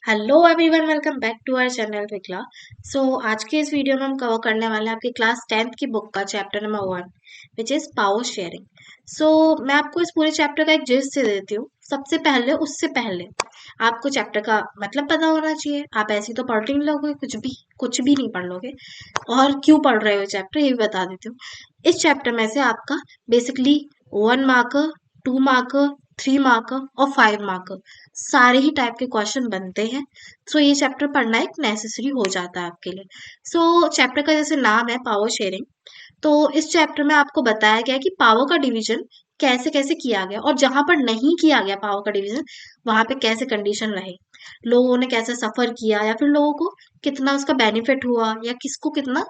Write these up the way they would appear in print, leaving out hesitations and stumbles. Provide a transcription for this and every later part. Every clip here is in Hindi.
Hello everyone, welcome back to our channel विकला। आज के इस वीडियो में हम कवर करने वाले हैं आपकी क्लास 10th की बुक का chapter number 1 which is power sharing. मैं आपको इस पूरे चैप्टर का एक जिस्ट दे देती हूँ। सबसे पहले उससे पहले आपको चैप्टर का मतलब पता होना चाहिए। आप ऐसे ही तो पढ़ नहीं लोगे, कुछ भी नहीं पढ़ लोगे। और क्यों पढ़ रहे हो चैप्टर ये भी बता देती हूँ। इस चैप्टर में से आपका बेसिकली 1 मार्कर, 2 मार्कर, 3 मार्कर और 5 मार्कर सारे ही टाइप के क्वेश्चन बनते हैं। ये चैप्टर पढ़ना एक नेसेसरी हो जाता है आपके लिए। चैप्टर का जैसे नाम है पावर शेयरिंग। तो इस चैप्टर में आपको बताया गया है कि पावर का डिवीजन कैसे कैसे किया गया और जहां पर नहीं किया गया पावर का डिवीजन वहां पे कैसे कंडीशन रहे, लोगों ने कैसे सफर किया या फिर लोगों को कितना उसका बेनिफिट हुआ या किसको कितना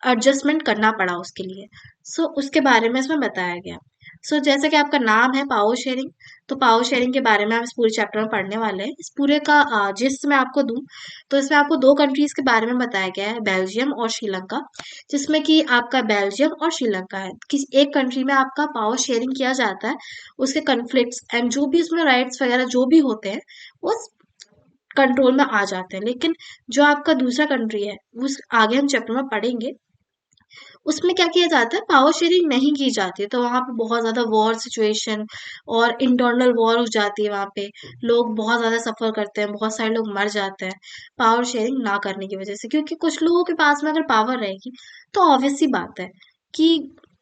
एडजस्टमेंट करना पड़ा उसके लिए। उसके बारे में इसमें बताया गया। जैसा कि आपका नाम है पावर शेयरिंग, तो पावर शेयरिंग के बारे में हम इस पूरे चैप्टर में पढ़ने वाले हैं। इस पूरे का जिस्ट मैं आपको दूं तो इसमें आपको दो कंट्रीज के बारे में बताया गया है, बेल्जियम और श्रीलंका। जिसमें कि आपका बेल्जियम और श्रीलंका है, किसी एक कंट्री में आपका पावर शेयरिंग किया जाता है। उसके कन्फ्लिक्ट्स एंड जो भी उसमें राइट्स वगैरह जो भी होते हैं वो कंट्रोल में आ जाते हैं। लेकिन जो आपका दूसरा कंट्री है उस आगे हम चैप्टर में पढ़ेंगे, उसमें क्या किया जाता है, पावर शेयरिंग नहीं की जाती है। तो वहां पे बहुत ज्यादा वॉर सिचुएशन और इंटरनल वॉर हो जाती है। वहां पे लोग बहुत ज्यादा सफर करते हैं, बहुत सारे लोग मर जाते हैं पावर शेयरिंग ना करने की वजह से। क्योंकि कुछ लोगों के पास में अगर पावर रहेगी तो ऑब्वियस सी बात है कि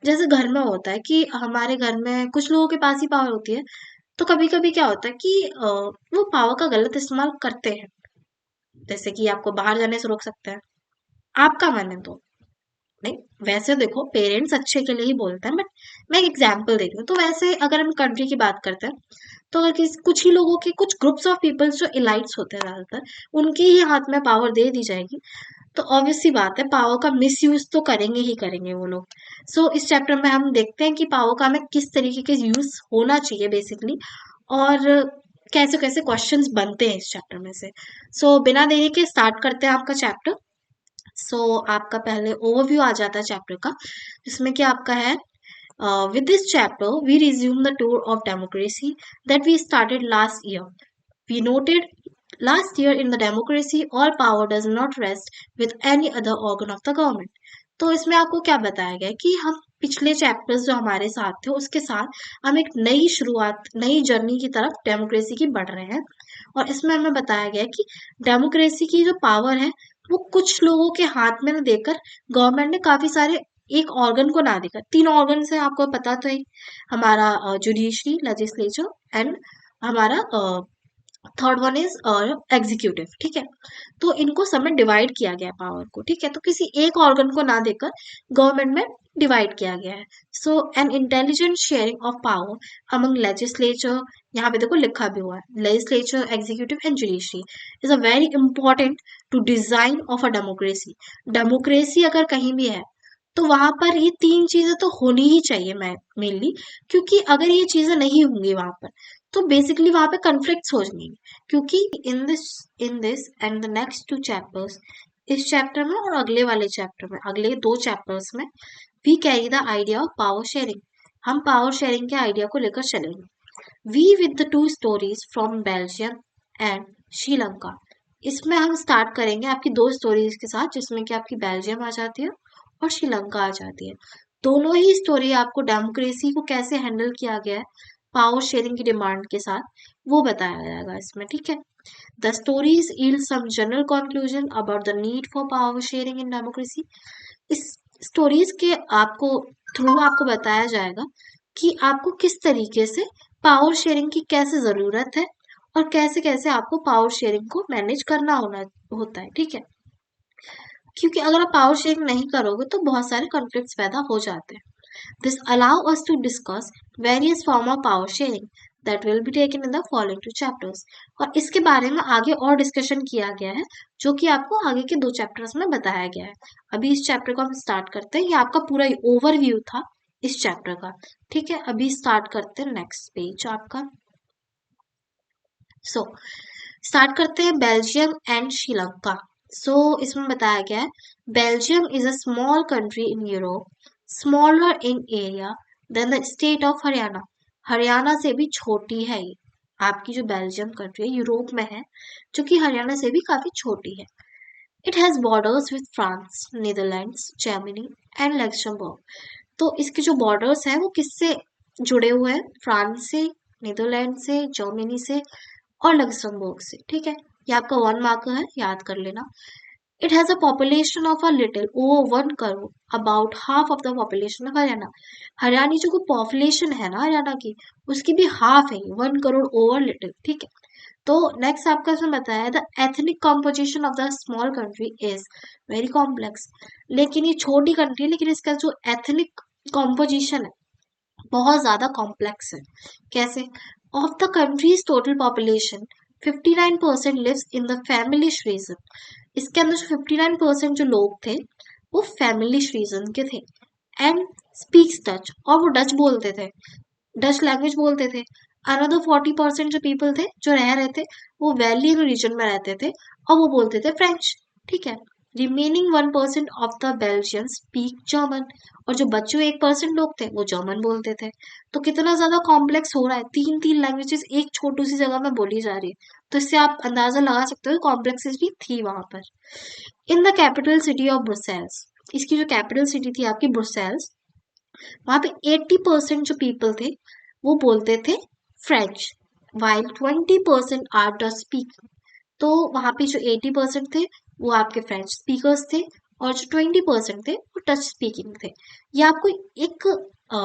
जैसे घर में होता है कि हमारे घर में कुछ लोगों के पास ही पावर होती है। तो कभी कभी क्या होता है कि वो पावर का गलत इस्तेमाल करते हैं। जैसे कि आपको बाहर जाने से रोक सकते हैं, आपका मन है तो। नहीं, वैसे देखो पेरेंट्स अच्छे के लिए ही बोलते हैं, बट मैं एक एग्जांपल दे रही हूँ। तो वैसे अगर हम कंट्री की बात करते हैं तो अगर कुछ ही लोगों के कुछ ग्रुप्स ऑफ पीपल्स जो इलाइट्स होते हैं ज्यादातर, उनके ही हाथ में पावर दे दी जाएगी तो ऑब्वियस सी बात है पावर का मिस यूज तो करेंगे ही करेंगे वो लोग। इस चैप्टर में हम देखते हैं कि पावर का हमें किस तरीके के यूज होना चाहिए बेसिकली, और कैसे कैसे क्वेश्चंस बनते हैं इस चैप्टर में से। बिना देरी के स्टार्ट करते हैं आपका चैप्टर। आपका पहले ओवरव्यू आ जाता है चैप्टर का, जिसमें कि आपका है with this chapter we resume the tour of democracy that we started last year. We noted last year in the democracy all power does not rest with any other organ of the government. तो इसमें आपको क्या बताया गया है कि हम पिछले चैप्टर्स जो हमारे साथ थे उसके साथ हम एक नई शुरुआत, नई जर्नी की तरफ डेमोक्रेसी की बढ़ रहे हैं। और इसमें हमें बताया गया है कि डेमोक्रेसी की जो पावर है वो कुछ लोगों के हाथ में न देकर गवर्नमेंट ने काफी सारे एक ऑर्गन को ना देकर, तीन ऑर्गन से आपको पता तो है, हमारा जुडिशरी, लेजिस्लेचर एंड हमारा थर्ड वन इज एग्जीक्यूटिव। ठीक है, तो इनको सब में डिवाइड किया गया है पावर को। ठीक है, तो किसी एक ऑर्गन को ना देकर गवर्नमेंट में डिवाइड किया गया है। An intelligent sharing of power among legislature, यहाँ पे देखो लिखा भी हुआ है, legislature, executive and judiciary is a very important to design of a democracy. Democracy अगर कहीं भी है तो वहां पर ये तीन चीजें तो होनी ही चाहिए मेनली। क्योंकि अगर ये चीजें नहीं होंगी वहां पर तो बेसिकली वहां पे कन्फ्लिक्ट्स हो जाएंगे। क्योंकि in this and the next 2 chapters, इस चैप्टर में और अगले वाले चैप्टर में, अगले 2 चैप्टर्स में we carry the idea of power sharing. हम पावर शेयरिंग के आइडिया को लेकर चलेंगे। We with the 2 stories from Belgium and Sri Lanka. इसमें हम स्टार्ट करेंगे आपकी 2 स्टोरीज के साथ, जिसमें कि आपकी बेल्जियम आ जाती है और श्रीलंका आ जाती है। दोनों ही स्टोरी आपको डेमोक्रेसी को कैसे हैंडल किया गया है पावर शेयरिंग की डिमांड के साथ वो बताया जाएगा इसमें। ठीक है, the stories yield some general conclusion about the need for power sharing in democracy. इस स्टोरीज के आपको थ्रू आपको बताया जाएगा कि आपको किस तरीके से पावर शेयरिंग की कैसे जरूरत है और कैसे कैसे आपको पावर शेयरिंग को मैनेज करना होता है। ठीक है, क्योंकि अगर आप पावर शेयरिंग नहीं करोगे तो बहुत सारे कॉन्फ्लिक्ट्स पैदा हो जाते हैं। This allow us to discuss various form of power sharing that will be taken in the following 2 chapters. और इसके बारे में आगे और डिस्कशन किया गया है जो कि आपको आगे के 2 चैप्टर्स में बताया गया है। अभी इस चैप्टर को हम स्टार्ट करते हैं, ये आपका पूरा ओवरव्यू था इस चैप्टर का। ठीक है, अभी स्टार्ट करते हैं नेक्स्ट पेज आपका। सो स्टार्ट करते हैं बेल्जियम एंड श्रीलंका। इसमें बताया गया है Belgium is a small country in Europe, smaller in area than the state of Haryana. Haryana से भी छोटी है ये। आपकी जो बेल्जियम कंट्री है यूरोप में है, जो कि हरियाणा से भी काफी छोटी है। It has borders with France, Netherlands, Germany and Luxembourg. तो इसके जो बॉर्डर्स हैं वो किससे जुड़े हुए हैं? फ्रांस से, नीदरलैंड से, जर्मनी से और लक्समबर्ग से। ठीक है, ये आपका 1 मार्क है, याद कर लेना। It has a population of a little over 1 crore, about half of the population of Haryana. Haryana जो पॉपुलेशन है ना हरियाणा की, उसकी भी हाफ है, 1 करोड़ ओवर लिटिल। ठीक है, तो नेक्स्ट आपका इसमें बताया the ethnic composition of the small country is very complex. लेकिन ये छोटी कंट्री है, लेकिन इसका जो एथनिक कॉम्पोजिशन है बहुत ज्यादा कॉम्प्लेक्स है। कैसे? Of the countries total population 59% lives in the Flemish region. इसके अंदर जो 59% जो लोग थे वो फैमिलिश रीजन के थे। एंड स्पीक्स डच, और वो डच बोलते थे, डच लैंग्वेज बोलते थे। अनदर 40% जो पीपल थे जो रह रहे थे वो वैली रीजन में रहते थे और वो बोलते थे फ्रेंच। ठीक है, remaining 1% of the Belgian speak German, और जो बच्चों 1% लोग थे वो जर्मन बोलते थे। तो कितना ज्यादा कॉम्प्लेक्स हो रहा है, तीन तीन लैंग्वेजेस एक छोटी सी जगह में बोली जा रही है। तो इससे आप अंदाजा लगा सकते हो कॉम्प्लेक्सिटी थी वहां पर। In the capital city of Brussels, इसकी जो कैपिटल सिटी थी आपकी ब्रुसेल्स, वहां पे 80% जो पीपल थे वो बोलते थे French, while 20% are Dutch speaking. तो वहां पे जो 80% थे वो आपके फ्रेंच स्पीकर्स थे, और जो 20% थे वो टच स्पीकिंग थे। ये आपको एक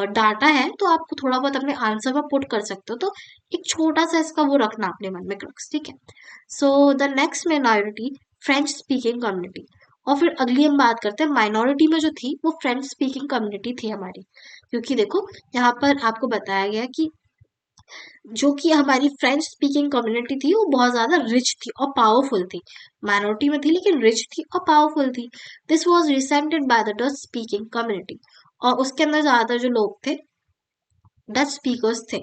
डाटा है, तो आपको थोड़ा बहुत अपने आंसर में पुट कर सकते हो। तो एक छोटा सा इसका वो रखना अपने मन में क्रक्स। ठीक है, so the next minority French speaking community. और फिर अगली हम बात करते हैं माइनॉरिटी में जो थी वो फ्रेंच स्पीकिंग कम्युनिटी थी हमारी। क्योंकि देखो यहाँ पर आपको बताया गया कि जो कि हमारी फ्रेंच स्पीकिंग कम्युनिटी थी वो बहुत ज्यादा रिच थी और पावरफुल थी। माइनॉरिटी में थी लेकिन रिच थी और पावरफुल थी। This was resented by the Dutch speaking community, और उसके अंदर ज्यादातर जो लोग थे डच स्पीकर्स थे,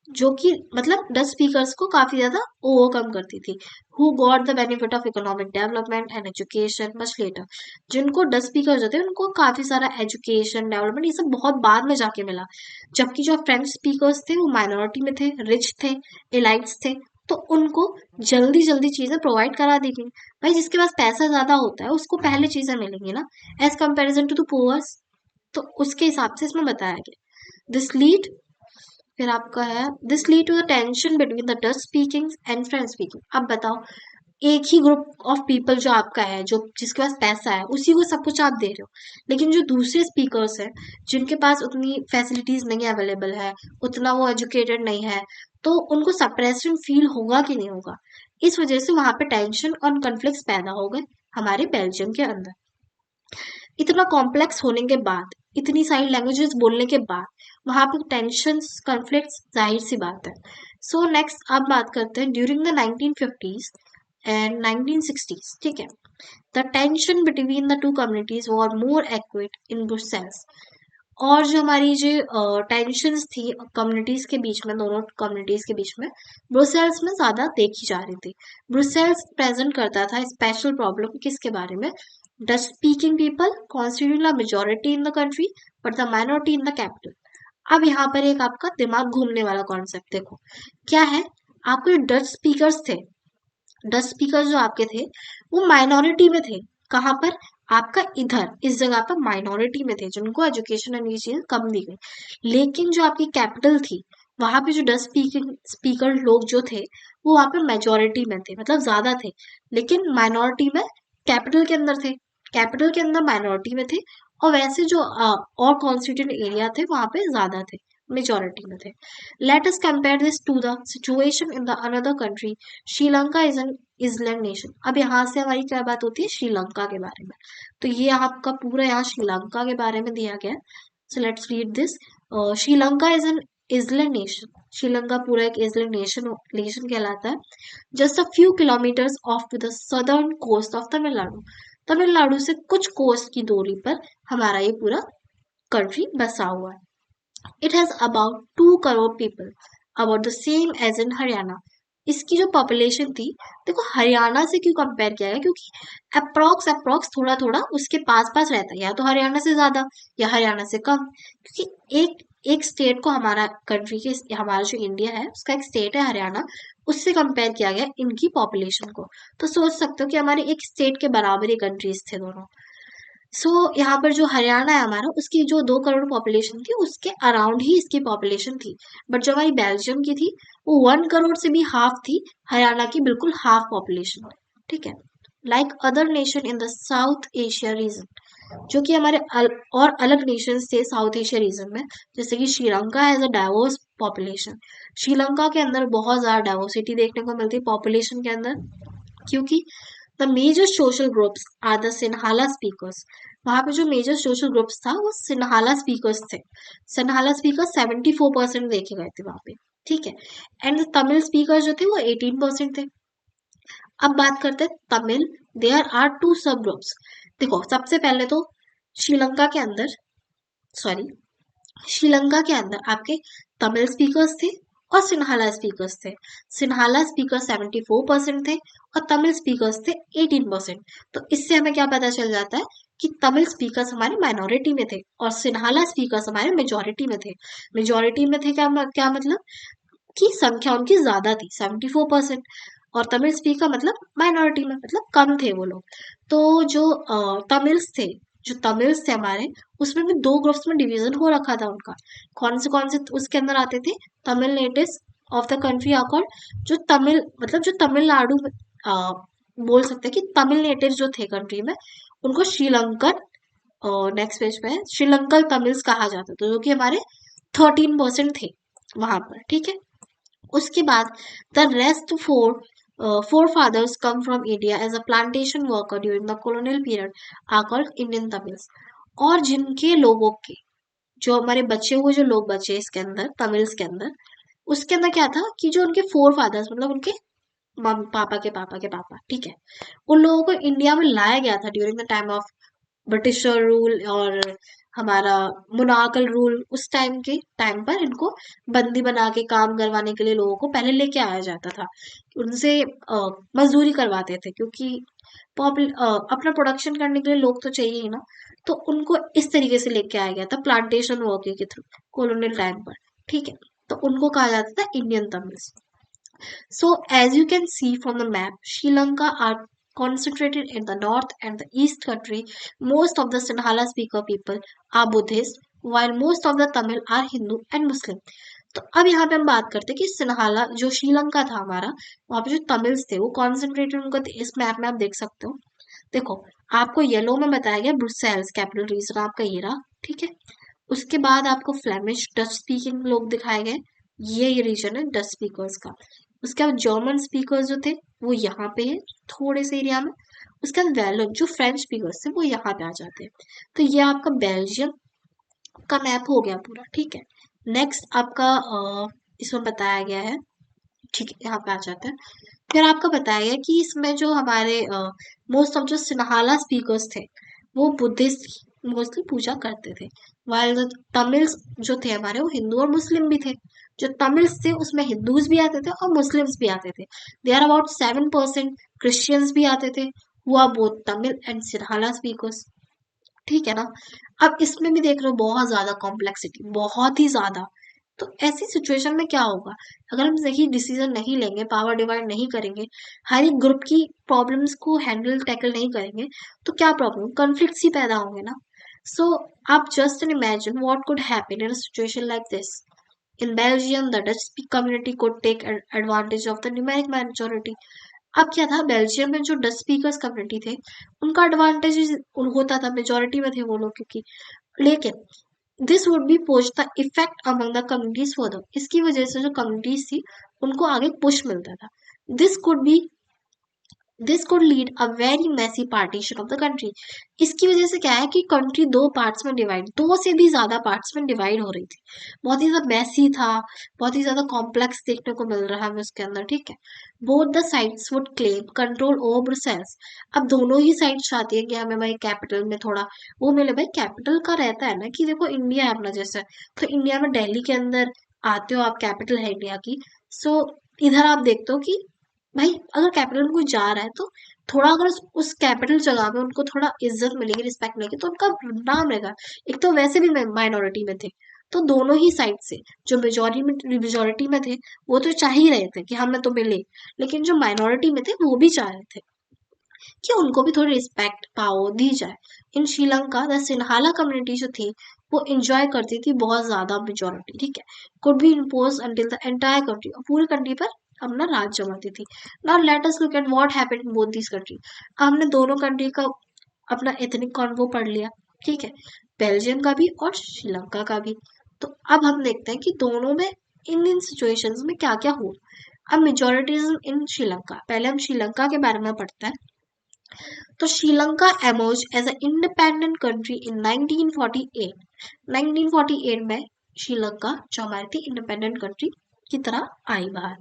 जो कि मतलब डच स्पीकर्स को काफी ज्यादा ओवरकम करती थी। Who got the benefit of economic development and education much later. जिनको डच स्पीकर जो थे उनको काफी सारा एजुकेशन डेवलपमेंट ये सब बहुत बाद में जाके मिला। जबकि जो फ्रेंच स्पीकर्स थे वो माइनॉरिटी में थे, रिच थे, एलाइट्स थे, तो उनको जल्दी जल्दी चीजें प्रोवाइड करा दी गई। भाई जिसके पास पैसा ज्यादा होता है उसको पहले चीजें मिलेंगी ना, as comparison to the poors. तो उसके हिसाब से इसमें बताया गया। दिस लीड, फिर आपका है this lead to the tension between the Dutch speaking and French speaking. अब बताओ, एक ही ग्रुप ऑफ पीपल जो आपका है, जो जिसके पास पैसा है उसी को सब कुछ आप दे रहे हो, लेकिन जो दूसरे स्पीकर्स हैं जिनके पास उतनी फैसिलिटीज नहीं अवेलेबल है, उतना वो एजुकेटेड नहीं है, तो उनको सप्रेशन फील होगा कि नहीं होगा। इस वजह से वहां पे टेंशन और कॉन्फ्लिक्ट पैदा हो गए हमारे बेल्जियम के अंदर। इतना कॉम्प्लेक्स होने के बाद, इतनी सारी लैंग्वेजेस बोलने के बाद वहां पे टेंशन कॉन्फ्लिक्ट जाहिर सी बात है। सो नेक्स्ट आप बात करते हैं during the 1950s and 1960s। ठीक है, the tension between the two communities were more acute in Brussels. और जो हमारी जो टेंशन्स थी कम्युनिटीज के बीच में, दोनों कम्युनिटीज के बीच में, ब्रुसेल्स में ज्यादा देखी जा रही थी। ब्रुसेल्स प्रेजेंट करता था स्पेशल प्रॉब्लम किसके बारे में? Dutch speaking people constitute the majority in the country but the minority in the capital. अब यहाँ पर एक आपका दिमाग घूमने वाला कॉन्सेप्ट देखो क्या है। आपके जो डच स्पीकर्स थे, डच स्पीकर जो आपके थे वो माइनॉरिटी में थे। कहाँ पर? आपका इधर इस जगह पर माइनॉरिटी में थे, जिनको एजुकेशन एंड ये चीजें कम दी गई। लेकिन जो आपकी कैपिटल थी वहां पे जो डच स्पीकिंग स्पीकर लोग जो थे वो वहां पे मेजोरिटी में थे, मतलब ज्यादा थे, लेकिन माइनॉरिटी में कैपिटल के अंदर थे, कैपिटल के अंदर माइनॉरिटी में थे। और वैसे जो और कॉन्स्टिट्यूटेड एरिया थे वहां पे ज्यादा थे, मेजोरिटी में थे। Let us compare this to the situation in the another country. Sri Lanka is an island nation. अब यहाँ से हमारी क्या बात होती है? श्रीलंका के बारे में। तो ये आपका पूरा यहाँ श्रीलंका के बारे में दिया गया है। So let's read this. Sri Lanka is an island nation. Sri Lanka पूरा एक इस्लैंड नेशन कहलाता है। Just a few kilometres off the southern coast of Tamil Nadu. Tamil Nadu से कुछ कोस्ट की दूरी पर हमारा ये पूरा कंट्री बसा हुआ है। It has about 2 crore people, about the same as in Haryana. इसकी जो पॉपुलेशन थी, देखो हरियाणा से क्यों कंपेयर किया गया? क्योंकि अप्रोक्स अप्रोक्स थोड़ा थोड़ा उसके पास पास रहता है, या तो हरियाणा से ज्यादा या हरियाणा से कम। क्योंकि एक एक स्टेट को हमारा कंट्री के हमारा जो इंडिया है उसका एक स्टेट है हरियाणा, उससे कंपेयर किया गया इनकी पॉपुलेशन को। तो सोच सकते हो कि हमारे एक स्टेट के बराबर ही कंट्रीज थे दोनों। सो यहाँ पर जो हरियाणा है हमारा, उसकी जो 2 करोड़ पॉपुलेशन थी उसके अराउंड ही इसकी पॉपुलेशन थी। बट जो हमारी बेल्जियम की थी वो 1 करोड़ से भी हाफ थी, हरियाणा की बिल्कुल हाफ पॉपुलेशन। ठीक है। Like other nation in the south Asia region, जो कि हमारे और अलग नेशंस थे साउथ एशिया रीजन में, जैसे कि Sri Lanka has a diverse population. Sri Lanka के अंदर बहुत ज्यादा डाइवर्सिटी देखने को मिलती है पॉपुलेशन के अंदर, क्योंकि the major social groups are the Sinhala speakers. वहां पे जो मेजर सोशल ग्रुप्स था वो सिन्हाला स्पीकर्स थे। सिन्हाला स्पीकर्स 74% देखे गए थे वहां पे। ठीक है। एंड तमिल स्पीकर जो थे वो 18% थे। अब बात करते हैं तमिल। देयर आर 2 सब ग्रुप्स। देखो सबसे पहले तो श्रीलंका के अंदर, सॉरी, श्रीलंका के अंदर आपके तमिल स्पीकर्स थे और सिन्हाला स्पीकर्स थे। सिन्हाला स्पीकर 74% थे और तमिल स्पीकर्स थे 18%। तो इससे हमें क्या पता चल जाता है कि तमिल स्पीकर्स हमारे माइनॉरिटी में थे और सिन्हाला स्पीकर्स हमारे मेजोरिटी में थे। मेजोरिटी में थे क्या मतलब कि संख्या उनकी ज्यादा थी 74%, और तमिल स्पीकर मतलब माइनॉरिटी में, मतलब कम थे वो लोग। तो जो तमिल्स थे, जो तमिल्स थे हमारे, उसमें भी 2 ग्रुप्स में डिवीजन हो रखा था उनका। कौन से उसके अंदर आते थे? Tamil natives of the country are called, जो तमिल मतलब जो तमिलनाडु में, अ, बोल सकते हैं कि तमिल नेटिव जो थे कंट्री में, उनको श्रीलंकन, नेक्स्ट पेज पे है, श्रीलंकन तमिल्स कहा जाता था, जो कि हमारे 13% थे वहां पर। ठीक है। उसके बाद the rest four fathers come from India as a plantation worker during the colonial period are called Indian Tamils. और जिनके लोगों के, जो हमारे बचे हुए जो लोग बचे इसके अंदर तमिल्स के अंदर, उसके अंदर क्या था कि जो उनके 4 फादर्स मतलब उनके पापा के पापा के पापा, ठीक है, उन लोगों को इंडिया में लाया गया था during the time of britisher rule और हमारा मोनार्कल रूल। उस टाइम के टाइम पर इनको बंदी बना के काम करवाने के लिए लोगों को पहले लेके आया जाता था। उनसे मजदूरी करवाते थे, क्योंकि अपना प्रोडक्शन करने के लिए लोग तो चाहिए ही ना। तो उनको इस तरीके से लेके आया गया था प्लांटेशन वर्क के थ्रू कॉलोनियल टाइम पर। ठीक है। तो उनको कहा जाता था Indian Tamils. So, as you can see from the map, Sri Lanka are concentrated in the north and the east country. Most of the Sinhala speaker people are Buddhist, while most of the Tamil are Hindu and Muslim. तो अब यहाँ पे हम बात करते हैं कि सिन्हाला जो श्रीलंका था हमारा, वहाँ पे जो तमिल्स थे वो कॉन्सेंट्रेटेड, उनको इस मैप में आप देख सकते हो। देखो आपको येलो में बताया गया ब्रुसेल्स कैपिटल रीजन आपका ये रहा। ठीक है। उसके बाद आपको फ्लेमिश डच स्पीकिंग लोग दिखाए गए, ये रीजन है डच स्पीकर्स का। उसके बाद जर्मन स्पीकर्स जो थे वो यहाँ पे है थोड़े से एरिया में। उसके बाद वैलन जो फ्रेंच स्पीकर्स थे वो यहाँ पे आ जाते हैं। तो ये आपका बेल्जियम का मैप हो गया पूरा। ठीक है। नेक्स्ट आपका इसमें बताया गया है, ठीक है, यहाँ पे आ जाता है। फिर आपका बताया गया कि इसमें जो हमारे मोस्ट ऑफ जो सिन्हाला स्पीकर्स थे वो बुद्धिस्ट मोस्टली पूजा करते थे, वाइल द तमिल्स जो थे हमारे वो हिंदू और मुस्लिम भी थे। जो तमिल्स थे उसमें हिंदूज भी आते थे और मुस्लिम्स भी आते थे। They are about 7%। क्रिश्चियंस भी आते थे, हुआ both Tamil and Sinhala speakers. ठीक है ना। अब इसमें भी देख रहे हो बहुत ज्यादा कॉम्प्लेक्सिटी, बहुत ही ज्यादा। तो ऐसी सिचुएशन में क्या होगा, अगर हम सही डिसीजन नहीं लेंगे, पावर डिवाइड नहीं करेंगे, हर एक ग्रुप की प्रॉब्लम्स को हैंडल टैकल नहीं करेंगे, तो क्या प्रॉब्लम, कॉन्फ्लिक्ट्स ही पैदा होंगे ना। सो आप just imagine what could happen in a situation like this. In Belgium, the Dutch community could take advantage of the numeric majority. अब क्या था, बेल्जियम में जो डच स्पीकर्स कम्युनिटी थे उनका एडवांटेज होता था, मेजोरिटी में थे वो लोग, क्योंकि लेकिन this would be push the effect among the communities further. इसकी वजह से जो कम्युनिटीज थी उनको आगे पुश मिलता था। This could be this could lead a very messy partition of the country. इसकी वजह से क्या है कि कंट्री 2 पार्ट्स में डिवाइड, 2 से भी ज्यादा पार्ट्स में डिवाइड हो रही थी। बहुत ही ज्यादा मैसी था, बहुत ही ज्यादा कॉम्प्लेक्स देखने को मिल रहा है हमें उसके अंदर। ठीक है। Both the sides would claim control over Brussels. अब दोनों ही साइड्स चाहती है कि हमें भाई कैपिटल में थोड़ा वो मिले। भाई कैपिटल का रहता है ना कि देखो इंडिया है अपना जैसा, तो इंडिया में दिल्ली के अंदर आते हो आप, कैपिटल है इंडिया की। सो इधर आप देखते हो कि भाई अगर कैपिटल में कोई जा रहा है तो थोड़ा अगर उस कैपिटल जगह में उनको थोड़ा इज्जत मिलेगी, रिस्पेक्ट मिलेगी, तो उनका नाम रहेगा। एक तो वैसे भी माइनॉरिटी में थे, तो दोनों ही साइड से जो मेजोरिटी में थे वो तो चाह ही रहे थे कि हमें तो मिले, लेकिन जो माइनॉरिटी में थे वो भी चाह रहे थे कि उनको भी थोड़ी रिस्पेक्ट पावर दी जाए। इन श्रीलंका द सिन्हाला कम्युनिटी जो थी वो एंजॉय करती थी बहुत ज्यादा मेजोरिटी, ठीक है, could be impose until the entire country, और पूरी कंट्री पर अपना राज जमाती थी। Now let us look at what happened in both this country. हमने दोनों कंट्री का अपना एथनिक कॉन्वो पढ़ लिया, ठीक है, बेल्जियम का भी और श्रीलंका का भी। तो अब हम देखते हैं कि दोनों में इन सिचुएशंस में क्या क्या हुआ। अब मेजोरिटीज इन श्रीलंका, पहले हम श्रीलंका के बारे में पढ़ते हैं। तो Sri Lanka emerge as a independent country in 1948। 1948 में श्रीलंका जो हमारी थी इंडिपेंडेंट कंट्री की तरह आई बाहर।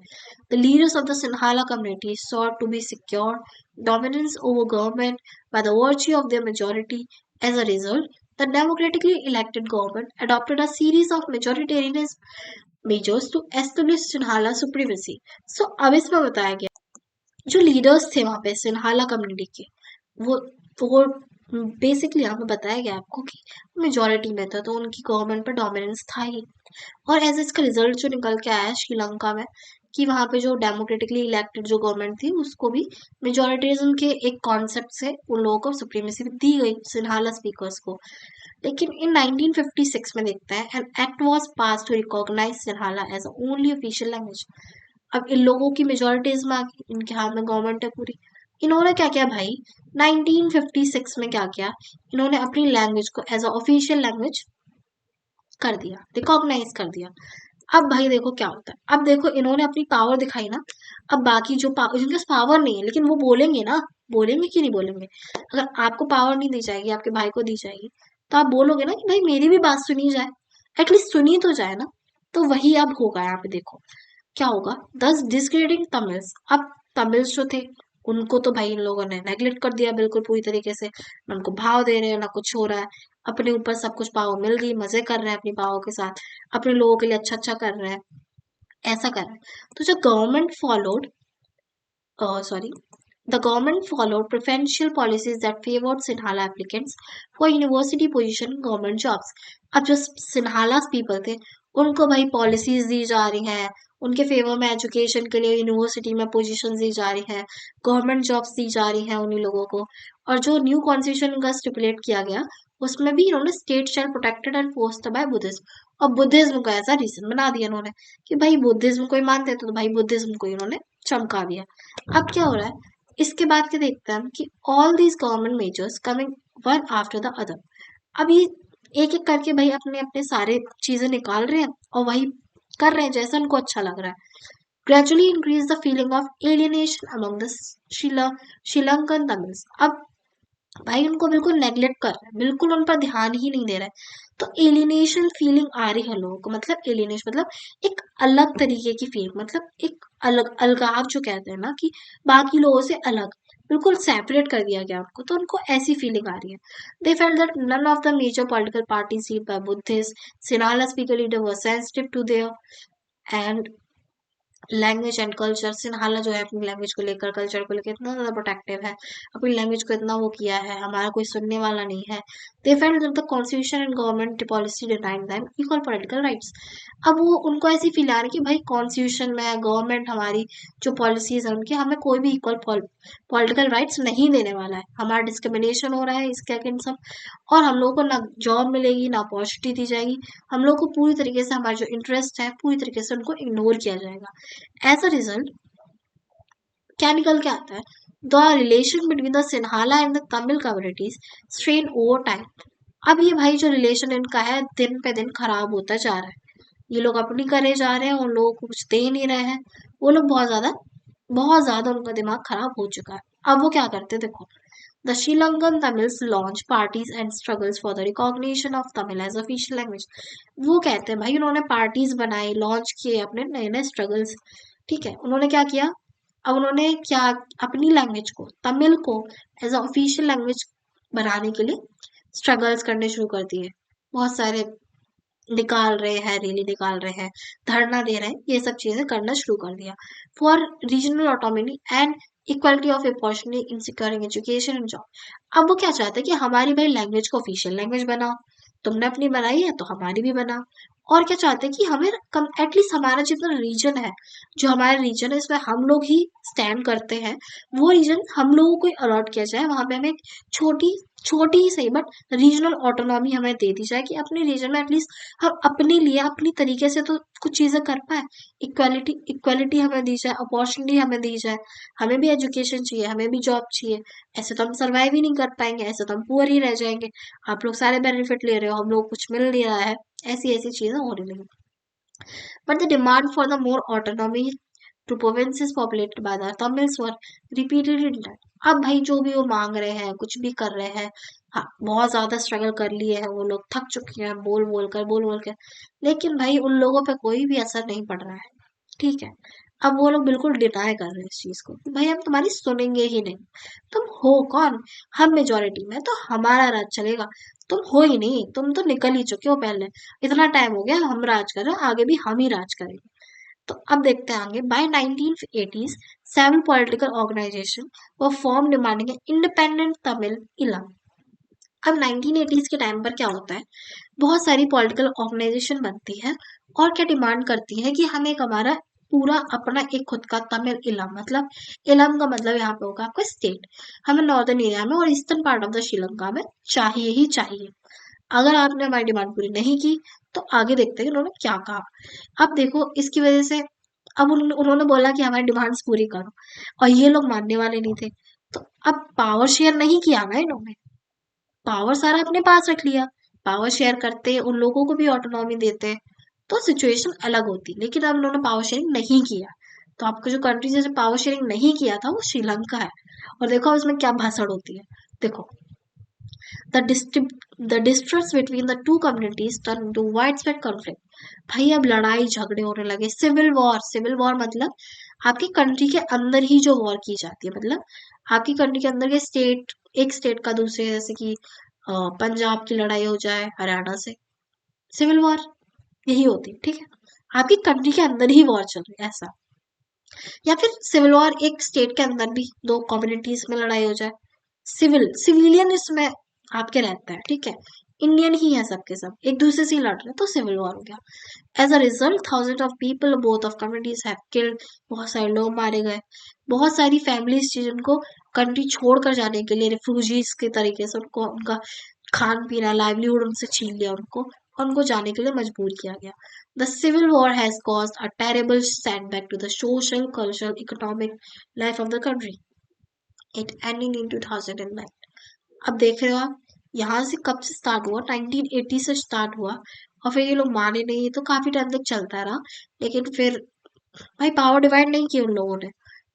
The leaders of the Sinhala community sought to be secure dominance over government by the virtue of their majority. As a result, the democratically elected government adopted a series of majoritarianism measures to establish Sinhala supremacy. So, अब इसमें बताया गया जो लीडर्स थे वहां पे सिन्हाला कम्युनिटी के, वो वो बेसिकली यहाँ पे बताया गया आपको कि मेजोरिटी में था तो उनकी गवर्नमेंट पर डोमिनेंस था ही। और एज इसका रिजल्ट जो निकल के आया श्रीलंका में कि वहाँ पे जो डेमोक्रेटिकली इलेक्टेड जो गवर्नमेंट थी उसको भी मेजोरिटिज्म के एक कॉन्सेप्ट से उन लोगों को सुप्रीमेसी दी गई सिन्हाला स्पीकर्स को। लेकिन इन 1956 में देखते हैं an act was pass to recognise Sinhala as only official language. अब इन लोगों की मेजोरिटीज में इनके हाथ में गवर्नमेंट है पूरी। इन्होंने क्या किया भाई, 1956 में क्या किया, इन्होंने अपनी लैंग्वेज को एज अ ऑफिशियल लैंग्वेज कर दिया, रिकॉग्नाइज कर दिया। अब भाई देखो क्या होता है, अब देखो इन्होंने अपनी पावर दिखाई ना। अब बाकी जो जिनके पास पावर नहीं है लेकिन वो बोलेंगे ना, बोलेंगे कि नहीं बोलेंगे। अगर आपको पावर नहीं दी जाएगी, आपके भाई को दी जाएगी, तो आप बोलोगे ना कि भाई मेरी भी बात सुनी जाए, एटलीस्ट सुनी तो जाए ना। तो वही अब होगा यहाँ पे देखो क्या होगा, दस डिस्क्रेडिटिंग तमिल्स। अब तमिल्स जो थे उनको तो भाई इन लोगों ने नेगलेक्ट कर दिया बिल्कुल पूरी तरीके से, ना उनको भाव दे रहे हैं ना कुछ हो रहा है। अपने ऊपर सब कुछ पावर मिल गई, मजे कर रहे हैं अपनी पावर के साथ, अपने लोगों के लिए अच्छा अच्छा कर रहे हैं, ऐसा कर रहे हैं। तो जो government followed sorry, the government followed preferential policies that favored Sinhala applicants for university position government jobs. अब जो सिन्हाला पीपल थे उनको भाई पॉलिसीज दी जा रही हैं, उनके फेवर में एजुकेशन के लिए यूनिवर्सिटी में पोजीशन दी जा रही हैं, गवर्नमेंट जॉब्स दी जा रही हैं उन्हीं लोगों को। और जो न्यू कॉन्स्टिट्यूशन का स्टिपुलेट किया गया उसमें भी इन्होंने state shall protected and forced by Buddhism, और बुद्धिज्म को ऐसा रीजन बना दिया इन्होंने कि भाई बुद्धिज्म को ही मानते थे तो भाई बुद्धिज्म को इन्होंने चमका दिया। अब क्या हो रहा है इसके बाद क्या देखते हैं हम कि all these government measures coming one after the other. अब ये एक एक करके भाई अपने अपने सारे चीजें निकाल रहे हैं और वही कर रहे हैं जैसा उनको अच्छा लग रहा है। Gradually increase the feeling of alienation among the Sri Lankan Tamils. अब भाई उनको बिल्कुल नेग्लेक्ट कर रहे हैं, बिल्कुल उन पर ध्यान ही नहीं दे रहे हैं। तो एलिनेशन फीलिंग आ रही है लोगों को, मतलब एलिनेशन मतलब एक अलग तरीके की फीलिंग, मतलब एक अलग अलगाव जो कहते हैं ना कि बाकी लोगों से अलग, बिल्कुल सेपरेट कर दिया गया उनको, तो उनको ऐसी फीलिंग आ रही है। They felt that none of the major political parties lead by Buddhist Sinhala speaker leader were sensitive to their and language and culture. Sinhala जो है अपनी लैंग्वेज को लेकर, कल्चर को लेकर इतना ज्यादा प्रोटेक्टिव है, अपनी लैंग्वेज को इतना वो किया है, हमारा कोई सुनने वाला नहीं है। They felt that the constitution and government policy denied them equal political rights. अब वो उनको ऐसी फील आ रही है कि भाई कॉन्स्टिट्यूशन में गवर्नमेंट हमारी जो पॉलिसीज है उनकी हमें कोई भी इक्वल पॉलिटिकल राइट्स नहीं देने वाला है, हमारा डिस्क्रिमिनेशन हो रहा है इसके अगेंस्ट सब, और हम लोगों को ना जॉब मिलेगी ना अपॉर्चुनिटी दी जाएगी, हम लोग को पूरी तरीके से हमारे जो इंटरेस्ट है पूरी तरीके से उनको इग्नोर किया जाएगा। एज अ रिजल्ट क्या निकल के आता है, the relation between the Sinhala and the Tamil communities strain over time. अब ये भाई जो रिलेशन इनका है दिन पे दिन खराब होता जा रहा है, ये लोग अपनी करे जा रहे हैं, उन लोगों को कुछ दे नहीं रहे हैं, वो लोग बहुत ज्यादा उनका दिमाग खराब हो चुका है। अब वो क्या करते हैं देखो, the Sri Lankan Tamils launch parties and struggles for the recognition of Tamil as official language. वो कहते हैं भाई उन्होंने पार्टीज बनाई, लॉन्च किए अपने नए नए स्ट्रगल्स, ठीक है, उन्होंने क्या किया, अब उन्होंने क्या अपनी लैंग्वेज को तमिल को एज अ ऑफिशियल लैंग्वेज बनाने के लिए स्ट्रगल्स करने शुरू कर दिए। बहुत सारे निकाल रहे हैं, रैली निकाल रहे हैं, धरना दे रहे हैं, ये सब चीजें करना शुरू कर दिया। For regional autonomy and equality of opportunity in securing education and job. अब वो क्या चाहते हैं कि हमारी भाई लैंग्वेज को ऑफिशियल लैंग्वेज बनाओ, तुमने अपनी बनाई है तो हमारी भी बनाओ, और क्या चाहते हैं कि हमें कम एटलीस्ट हमारा जितना रीजन है, जो हमारा रीजन है इसमें हम लोग ही स्टैंड करते हैं, वो रीजन हम लोगों को अलॉट किया जाए। वहां पे हमें एक छोटी छोटी ही सही बट रीजनल ऑटोनॉमी हमें दे दी जाए कि अपने रीजन में एटलीस्ट हम अपने लिए अपनी तरीके से तो कुछ चीजें कर पाए। इक्वालिटी इक्वालिटी हमें दी जाए, अपॉर्चुनिटी हमें दी जाए। हमें भी एजुकेशन चाहिए, हमें भी जॉब चाहिए। ऐसे तो हम सर्वाइव ही नहीं कर पाएंगे, ऐसे तो हम पुअर ही रह जाएंगे। आप लोग सारे बेनिफिट ले रहे हो, हम लोग कुछ मिल नहीं रहा है, ऐसी ऐसी चीजें हो रही नहीं। But the demand for the more autonomy to provinces populated by the Tamils were repeatedly denied. अब भाई जो भी वो मांग रहे हैं, कुछ भी कर रहे हैं, हाँ बहुत ज्यादा स्ट्रगल कर लिए हैं, वो लोग थक चुके हैं बोल बोल कर, लेकिन भाई उन लोगों पे कोई भी असर नहीं पड़ रहा है। ठीक है, अब वो लोग बिल्कुल डिनाई कर रहे हैं इस चीज को कि भाई हम तुम्हारी सुनेंगे ही नहीं। तुम हो कौन? हम मेजोरिटी में, तो हमारा राज चलेगा। तुम हो ही नहीं, तुम तो निकल ही चुके हो पहले। इतना टाइम हो गया, हम राज कर रहे हैं, आगे भी हम ही राज करेंगे। तो अब देखते हैं आगे। By 1980s several political organization were formed demanding an independent Tamil इलम। अब 1980s के टाइम पर क्या होता है, बहुत सारी पॉलिटिकल ऑर्गेनाइजेशन बनती है और क्या डिमांड करती है कि हमें एक हमारा पूरा अपना एक खुद का तमिल इलम, मतलब इलम का मतलब यहाँ पे होगा आपका स्टेट, हमें नॉर्दर्न एरिया में और eastern part of the Sri Lanka में चाहिए ही चाहिए। अगर आपने हमारी डिमांड पूरी नहीं की तो आगे देखते हैं कि उन्होंने क्या कहा। अब देखो इसकी वजह से, अब उन्होंने बोला कि हमारी डिमांड्स पूरी करो और ये लोग मानने वाले नहीं थे, तो अब पावर शेयर नहीं किया ना इन्होंने, पावर सारा अपने पास रख लिया। पावर शेयर करते, उन लोगों को भी ऑटोनॉमी देते, तो सिचुएशन अलग होती। लेकिन अब उन्होंने पावर शेयरिंग नहीं किया, तो आपको जो कंट्री जैसे पावर शेयरिंग नहीं किया था वो श्रीलंका है। और देखो इसमें क्या भाषण होती है। देखो, the the distrust between the two communities turned into widespread conflict। भाई अब लड़ाई झगड़े होने लगे, सिविल वॉर। सिविल वॉर मतलब आपकी कंट्री के अंदर ही जो वॉर की जाती है, मतलब आपकी कंट्री के अंदर के स्टेट, एक स्टेट का दूसरे, जैसे कि पंजाब की लड़ाई हो जाए हरियाणा से, सिविल वॉर यही होती है। ठीक है, आपकी कंट्री के अंदर ही वॉर चल रही है ऐसा। या फिर सिविल वॉर एक स्टेट के अंदर भी दो कम्युनिटीज में लड़ाई हो जाए, सिविलियन इसमें आपके रहता है। ठीक है, इंडियन ही है सबके सब, एक दूसरे से ही लड़ रहे हैं, तो सिविल वॉर हो गया। As a result thousand of people both of communities have killed, बहुत सारे लोग मारे गए। बहुत सारी फैमिलीज थी जिनको कंट्री छोड़कर जाने के लिए रिफ्यूजीज के तरीके से उनको उनका खान पीना लाइवलीहुड उनसे छीन लिया, उनको और उनको जाने के लिए मजबूर किया गया। The civil war has caused a terrible setback to the social cultural economic life of the country, it ending in 2009। अब देख रहे हो आप, यहाँ से कब से स्टार्ट हुआ, 1980 से स्टार्ट हुआ, और फिर ये लोग माने नहीं, तो काफी टाइम तक चलता रहा। लेकिन फिर भाई पावर डिवाइड नहीं की उन लोगों ने,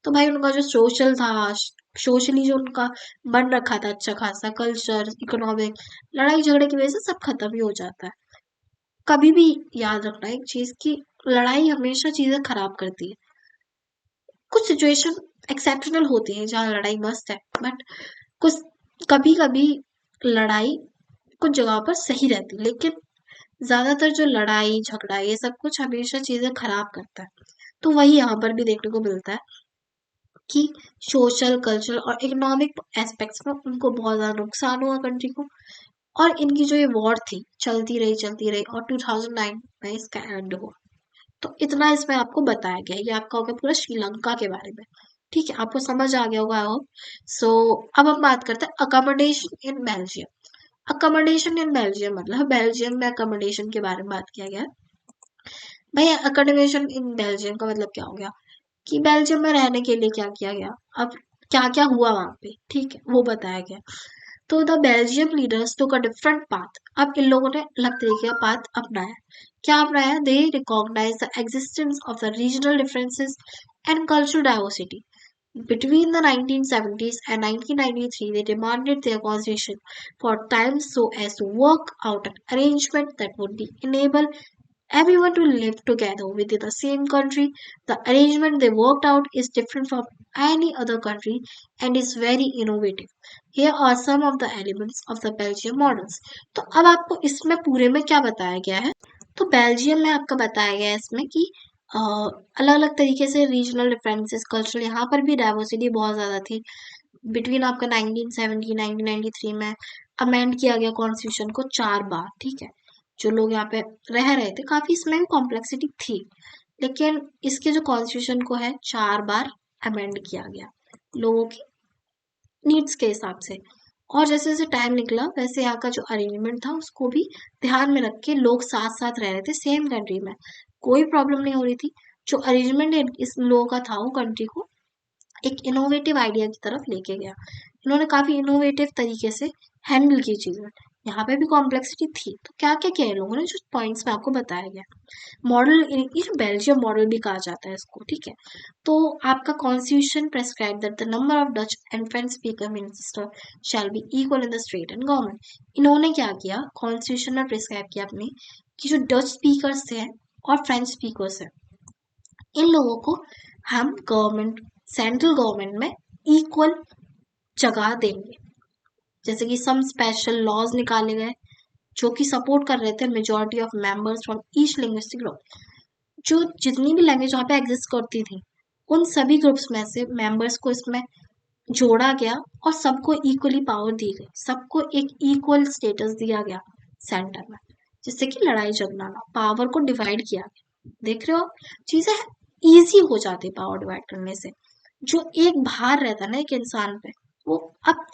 तो भाई उनका जो सोशल था, सोशली जो उनका बन रखा था अच्छा खासा कल्चर इकोनॉमिक, लड़ाई झगड़े की वजह से सब खत्म ही हो जाता है। कभी भी याद रखना एक चीज की, लड़ाई हमेशा चीजें खराब करती है। कुछ सिचुएशन एक्सेप्शनल होती है जहाँ लड़ाई मस्त है, बट कुछ कभी कभी लड़ाई कुछ जगह पर सही रहती है, लेकिन ज्यादातर जो लड़ाई झगड़ा ये सब कुछ हमेशा चीजें खराब करता है। तो वही यहाँ पर भी देखने को मिलता है कि सोशल कल्चरल और इकोनॉमिक एस्पेक्ट्स में उनको बहुत ज्यादा नुकसान हुआ कंट्री को। और इनकी जो ये वॉर थी चलती रही और 2009 में इसका एंड हुआ। तो इतना इसमें आपको बताया गया है, ये आपका हो गया पूरा श्रीलंका के बारे में। ठीक है, आपको समझ आ गया होगा आई होप। सो अब हम बात करते हैं accommodation in Belgium. Accommodation in Belgium मतलब बेल्जियम में अकोमोडेशन के बारे में बात किया गया है। भाई अकोमोडेशन इन बेल्जियम का मतलब क्या हो गया कि बेल्जियम में रहने के लिए क्या किया गया, अब क्या क्या हुआ वहां पे, ठीक है वो बताया गया। तो the Belgium leaders took a different path. अब इन लोगों ने अलग तरीके का पाथ अपनाया। क्या अपनाया? They recognize the existence of the regional differences and cultural diversity. Between the 1970s and 1993, they demanded their constitution for time so as to work out an arrangement that would be enable everyone to live together within the same country. The arrangement they worked out is different from any other country and is very innovative. Here are some of the elements of the Belgium models. तो अब आपको इसमें पूरे में क्या बताया गया है? तो बेल्जियम में आपका बताया गया है इसमें कि अलग अलग तरीके से रीजनल डिफरेंसेस कल्चरल, यहाँ पर भी डाइवर्सिटी बहुत ज़्यादा थी। बिटवीन आपका 1970 1993 में अमेंड किया गया कॉन्स्टिट्यूशन को 4 बार। ठीक है, जो लोग यहाँ पे रह रहे थे, काफी इसमें भी कॉम्प्लेक्सिटी थी, लेकिन इसके जो कॉन्स्टिट्यूशन को है 4 बार अमेंड किया गया लोगों की नीड्स के हिसाब से। और जैसे जैसे टाइम निकला वैसे यहाँ का जो अरेंजमेंट था उसको भी ध्यान में रख के लोग साथ साथ रह रहे थे सेम कंट्री में, कोई प्रॉब्लम नहीं हो रही थी। जो अरेंजमेंट इस लोगों का था वो कंट्री को एक इनोवेटिव आइडिया की तरफ लेके गया। इन्होंने काफी इनोवेटिव तरीके से हैंडल की चीजें। यहाँ पे भी कॉम्प्लेक्सिटी थी, तो क्या क्या किया इन लोगों ने, जो पॉइंट्स में आपको बताया गया। मॉडल, ये बेल्जियम मॉडल भी कहा जाता है इसको, ठीक है। तो आपका constitution prescribe that the number of Dutch and French speaker minister shall be equal in the state and government. इन्होंने क्या किया, कॉन्स्टिट्यूशन में प्रेस्क्राइब किया अपने कि जो डच स्पीकर्स थे और फ्रेंच स्पीकर्स हैं, इन लोगों को हम गवर्नमेंट, सेंट्रल गवर्नमेंट में इक्वल जगह देंगे। जैसे कि सम स्पेशल लॉज निकाले गए जो कि सपोर्ट कर रहे थे majority of members from each linguistic group. जो जितनी भी लैंग्वेज वहाँ पे एग्जिस्ट करती थी उन सभी ग्रुप्स में से मेंबर्स को इसमें जोड़ा गया और सबको इक्वली पावर दी गई, सबको एक इक्वल स्टेटस दिया गया सेंटर में, जिससे कि लड़ाई झगड़ा ना, पावर को डिवाइड किया गया। देख रहे हो, चीजें इजी हो जाती पावर डिवाइड करने से। जो एक भार रहता ना एक इंसान पे, वो अब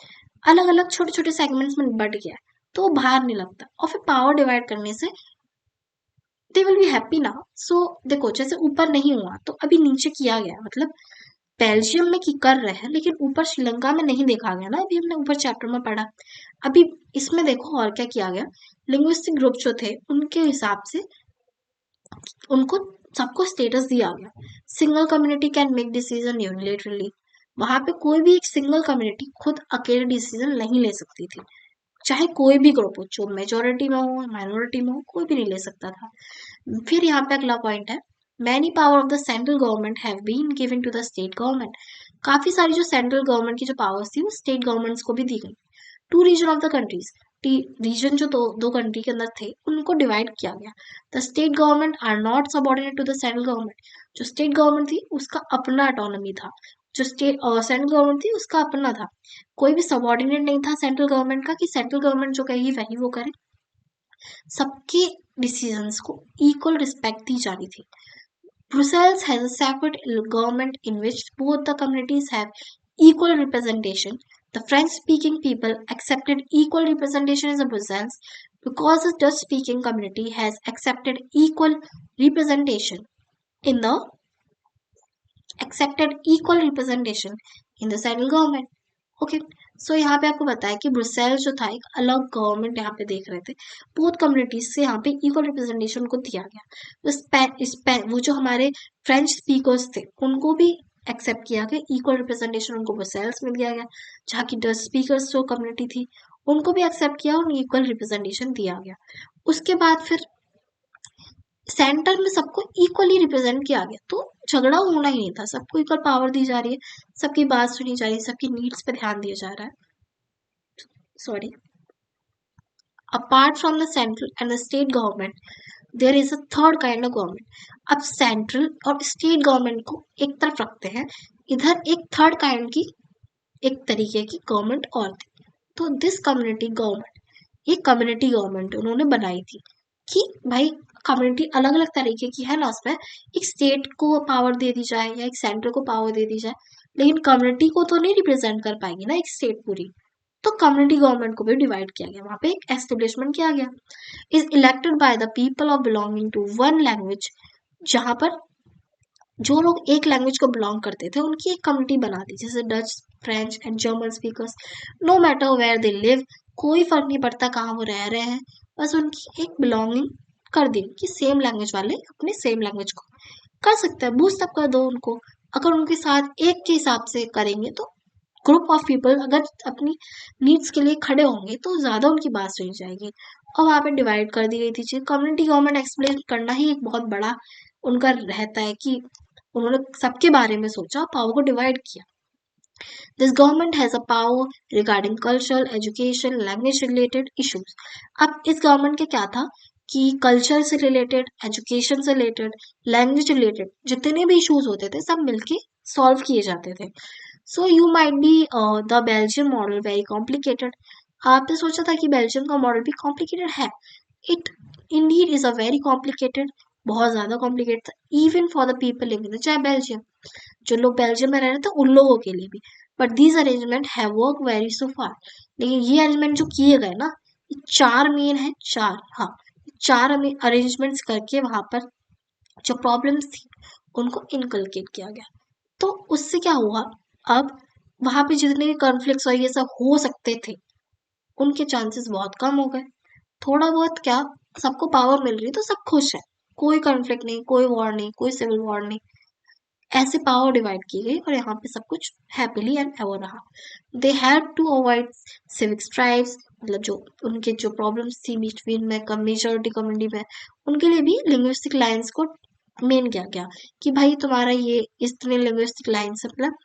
अलग अलग छोटे छोटे सेगमेंट्स में बट गया है, तो वो भार नहीं लगता। और फिर पावर डिवाइड करने से दे विल बी हैप्पी ना। सो देखो, जैसे ऊपर नहीं हुआ तो अभी नीचे किया गया, मतलब बेल्जियम में की कर रहे हैं लेकिन ऊपर श्रीलंका में नहीं देखा गया ना, अभी हमने ऊपर चैप्टर में पढ़ा। अभी इसमें देखो और क्या किया गया, लिंग्विस्टिक ग्रुप जो थे उनके हिसाब से उनको सबको स्टेटस दिया गया। Single community can make decision unilaterally, वहां पे कोई भी एक सिंगल कम्युनिटी खुद अकेले डिसीजन नहीं ले सकती थी, चाहे कोई भी ग्रुप हो, जो मेजोरिटी में हो माइनॉरिटी में हो, कोई भी नहीं ले सकता था। फिर यहाँ पे अगला पॉइंट है, many power of the central government have been given to the state government. काफी सारी जो सेंट्रल गवर्नमेंट की जो पावर्स थी वो स्टेट गवर्नमेंट्स को भी दी गई। Two reason of the countries, reason जो दो दो कंट्री के अंदर थे उनको डिवाइड किया गया। The state government are not subordinate to the central government. जो स्टेट गवर्नमेंट थी उसका अपना ऑटोनॉमी था, जो स्टेट और सेंट्रल गवर्नमेंट थी उसका अपना था। कोई भी सबऑर्डिनेट नहीं था सेंट्रल गवर्नमेंट का कि सेंट्रल गवर्नमेंट जो कहेगी वही वो करे। सबके डिसीजंस को इक्वल रिस्पेक्ट दी जा रही थी। Brussels has a separate government in which both the communities have equal representation. The French-speaking people accepted equal representation in the Brussels because the Dutch-speaking community has accepted equal representation in the central government. Okay, so यहाँ पे आपको बताया कि ब्रुसेल जो था एक अलग गवर्नमेंट यहाँ पे देख रहे थे, बोथ कम्युनिटीज से यहाँ पे इक्वल रिप्रेजेंटेशन को दिया गया। तो वो जो हमारे फ्रेंच स्पीकर्स थे उनको भी एक्सेप्ट किया गया, इक्वल रिप्रेजेंटेशन उनको ब्रुसेल्स में दिया गया। जहाँ की डच स्पीकर्स जो कम्युनिटी थी उनको भी एक्सेप्ट किया और इक्वल रिप्रेजेंटेशन दिया गया। उसके बाद फिर सेंटर में सबको इक्वली रिप्रेजेंट किया गया, तो झगड़ा होना ही नहीं था, सबको इक्वल पावर दी जा रही है, सबकी बात सुनी जा रही है, सबकी नीड्स पे ध्यान दिया जा रहा है। Sorry, apart from the central and the state government there is a third kind of government. अब सेंट्रल और स्टेट गवर्नमेंट को एक तरफ रखते हैं, इधर एक थर्ड काइंड की एक तरीके की गवर्नमेंट और थी। तो दिस कम्युनिटी गवर्नमेंट, ये कम्युनिटी गवर्नमेंट उन्होंने बनाई थी कि भाई कम्युनिटी अलग अलग तरीके की है ना, उसमें एक स्टेट को पावर दे दी जाए या एक सेंटर को पावर दे दी जाए, लेकिन कम्युनिटी को तो नहीं रिप्रेजेंट कर पाएगी ना एक स्टेट पूरी। तो कम्युनिटी गवर्नमेंट को भी डिवाइड किया गया, वहां पे एक एस्टेब्लिशमेंट किया गया। Is elected by the people of belonging to one language, जहां पर जो लोग एक लैंग्वेज को बिलोंग करते थे उनकी एक कम्युनिटी बना दी, जैसे Dutch, French and German speakers. No matter where they live, कोई फर्क नहीं पड़ता कहाँ वो रह रहे हैं, बस उनकी एक बिलोंगिंग कर दी कि सेम लैंग्वेज वाले अपने सेम लैंग्वेज को कर सकते हैं, बूस्ट अप कर दो उनको। अगर उनके साथ एक के हिसाब से करेंगे तो ग्रुप ऑफ पीपल अगर अपनी नीड्स के लिए खड़े होंगे तो ज्यादा उनकी बात सुनी जाएगी। और वहां पे डिवाइड कर दी गई थी चीज। कम्युनिटी गवर्नमेंट एक्सप्लेन करना ही एक बहुत बड़ा उनका रहता है कि उन्होंने सबके बारे में सोचा, पावर को डिवाइड किया। This government has a power regarding cultural, education, language related issues. अब इस गवर्नमेंट के क्या था कि कल्चर से रिलेटेड, एजुकेशन से रिलेटेड, लैंग्वेज रिलेटेड जितने भी इश्यूज होते थे सब मिलके सॉल्व किए जाते थे। So you might be the Belgium model very complicated. आपने सोचा था कि बेल्जियम का मॉडल भी कॉम्प्लिकेटेड है, it Indeed is a very complicated, बहुत ज्यादा कॉम्प्लिकेटेड था, even for the people living in चाहे बेल्जियम, जो लोग बेल्जियम में रह रहे थे उन लोगों के लिए भी। But these arrangement have work very so far. लेकिन ये अरेंजमेंट जो किए गए ना, ये चार मेन है, चार, हाँ, चार अरेंजमेंट्स करके वहां पर जो प्रॉब्लम्स थी उनको इनकलकेट किया गया। तो उससे क्या हुआ, अब वहां पे जितने भी कॉन्फ्लिक्ट्स और ये सब हो सकते थे उनके चांसेस बहुत कम हो गए। थोड़ा बहुत क्या, सबको पावर मिल रही तो सब खुश है, कोई कॉन्फ्लिक्ट नहीं, कोई वॉर नहीं, कोई सिविल वॉर नहीं, ऐसे पावर डिवाइड की गई और यहाँ पे सब कुछ हैप्पीली एंड एवर रहा। They had to avoid civic strives, मतलब जो उनके जो प्रॉब्लम्स थी बिटवीन में मेजॉरिटी कम्युनिटी में, उनके लिए भी लिंग्विस्टिक लाइंस को मेन किया गया कि भाई तुम्हारा ये इतने लिंग्विस्टिक लाइंस है, मतलब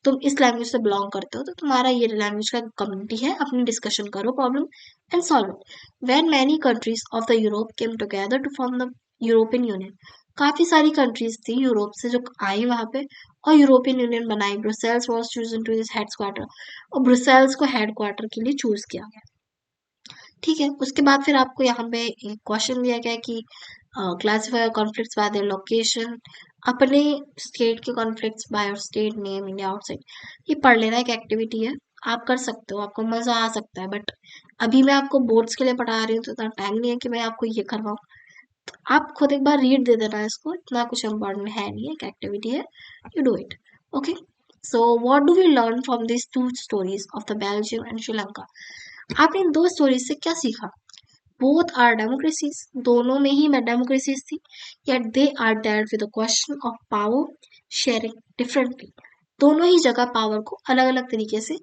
तुम इस लैंग्वेज से बिलोंग करते हो तो तुम्हारा ये लैंग्वेज का कम्युनिटी है, अपनी डिस्कशन करो problem and solve it. When many countries of the Europe came together to form the European Union, काफी सारी कंट्रीज थी यूरोप से जो आई वहां पे और यूरोपियन यूनियन बनाई। Brussels was chosen to this headquarter, और ब्रुसेल्स को हेडक्वार्टर के लिए चूज किया गया। ठीक है, उसके बाद फिर आपको यहाँ पे एक क्वेश्चन दिया गया है कि classify conflicts bye their location, अपने स्टेट के conflicts by state name India outside. ये पढ़ लेना एक एक्टिविटी है, आप कर सकते हो, आपको मजा आ सकता है, बट अभी मैं आपको बोर्ड्स के लिए पढ़ा रही हूँ तो इतना टाइम नहीं है कि मैं आपको ये करवाऊँ। आप खुद एक बार रीड दे देना इसको, इतना कुछ इम्पोर्टेंट है नहीं, एक एक्टिविटी है, you do it. Okay, so what do we learn from this two stories of the Belgium and Sri Lanka. आपने इन दो स्टोरीज से क्या सीखा। बोथ आर डेमोक्रेसीज, दोनों में ही मैं डेमोक्रेसीज थी, yet they are dealt with the question of power sharing differently। दोनों ही जगह पावर को अलग अलग तरीके से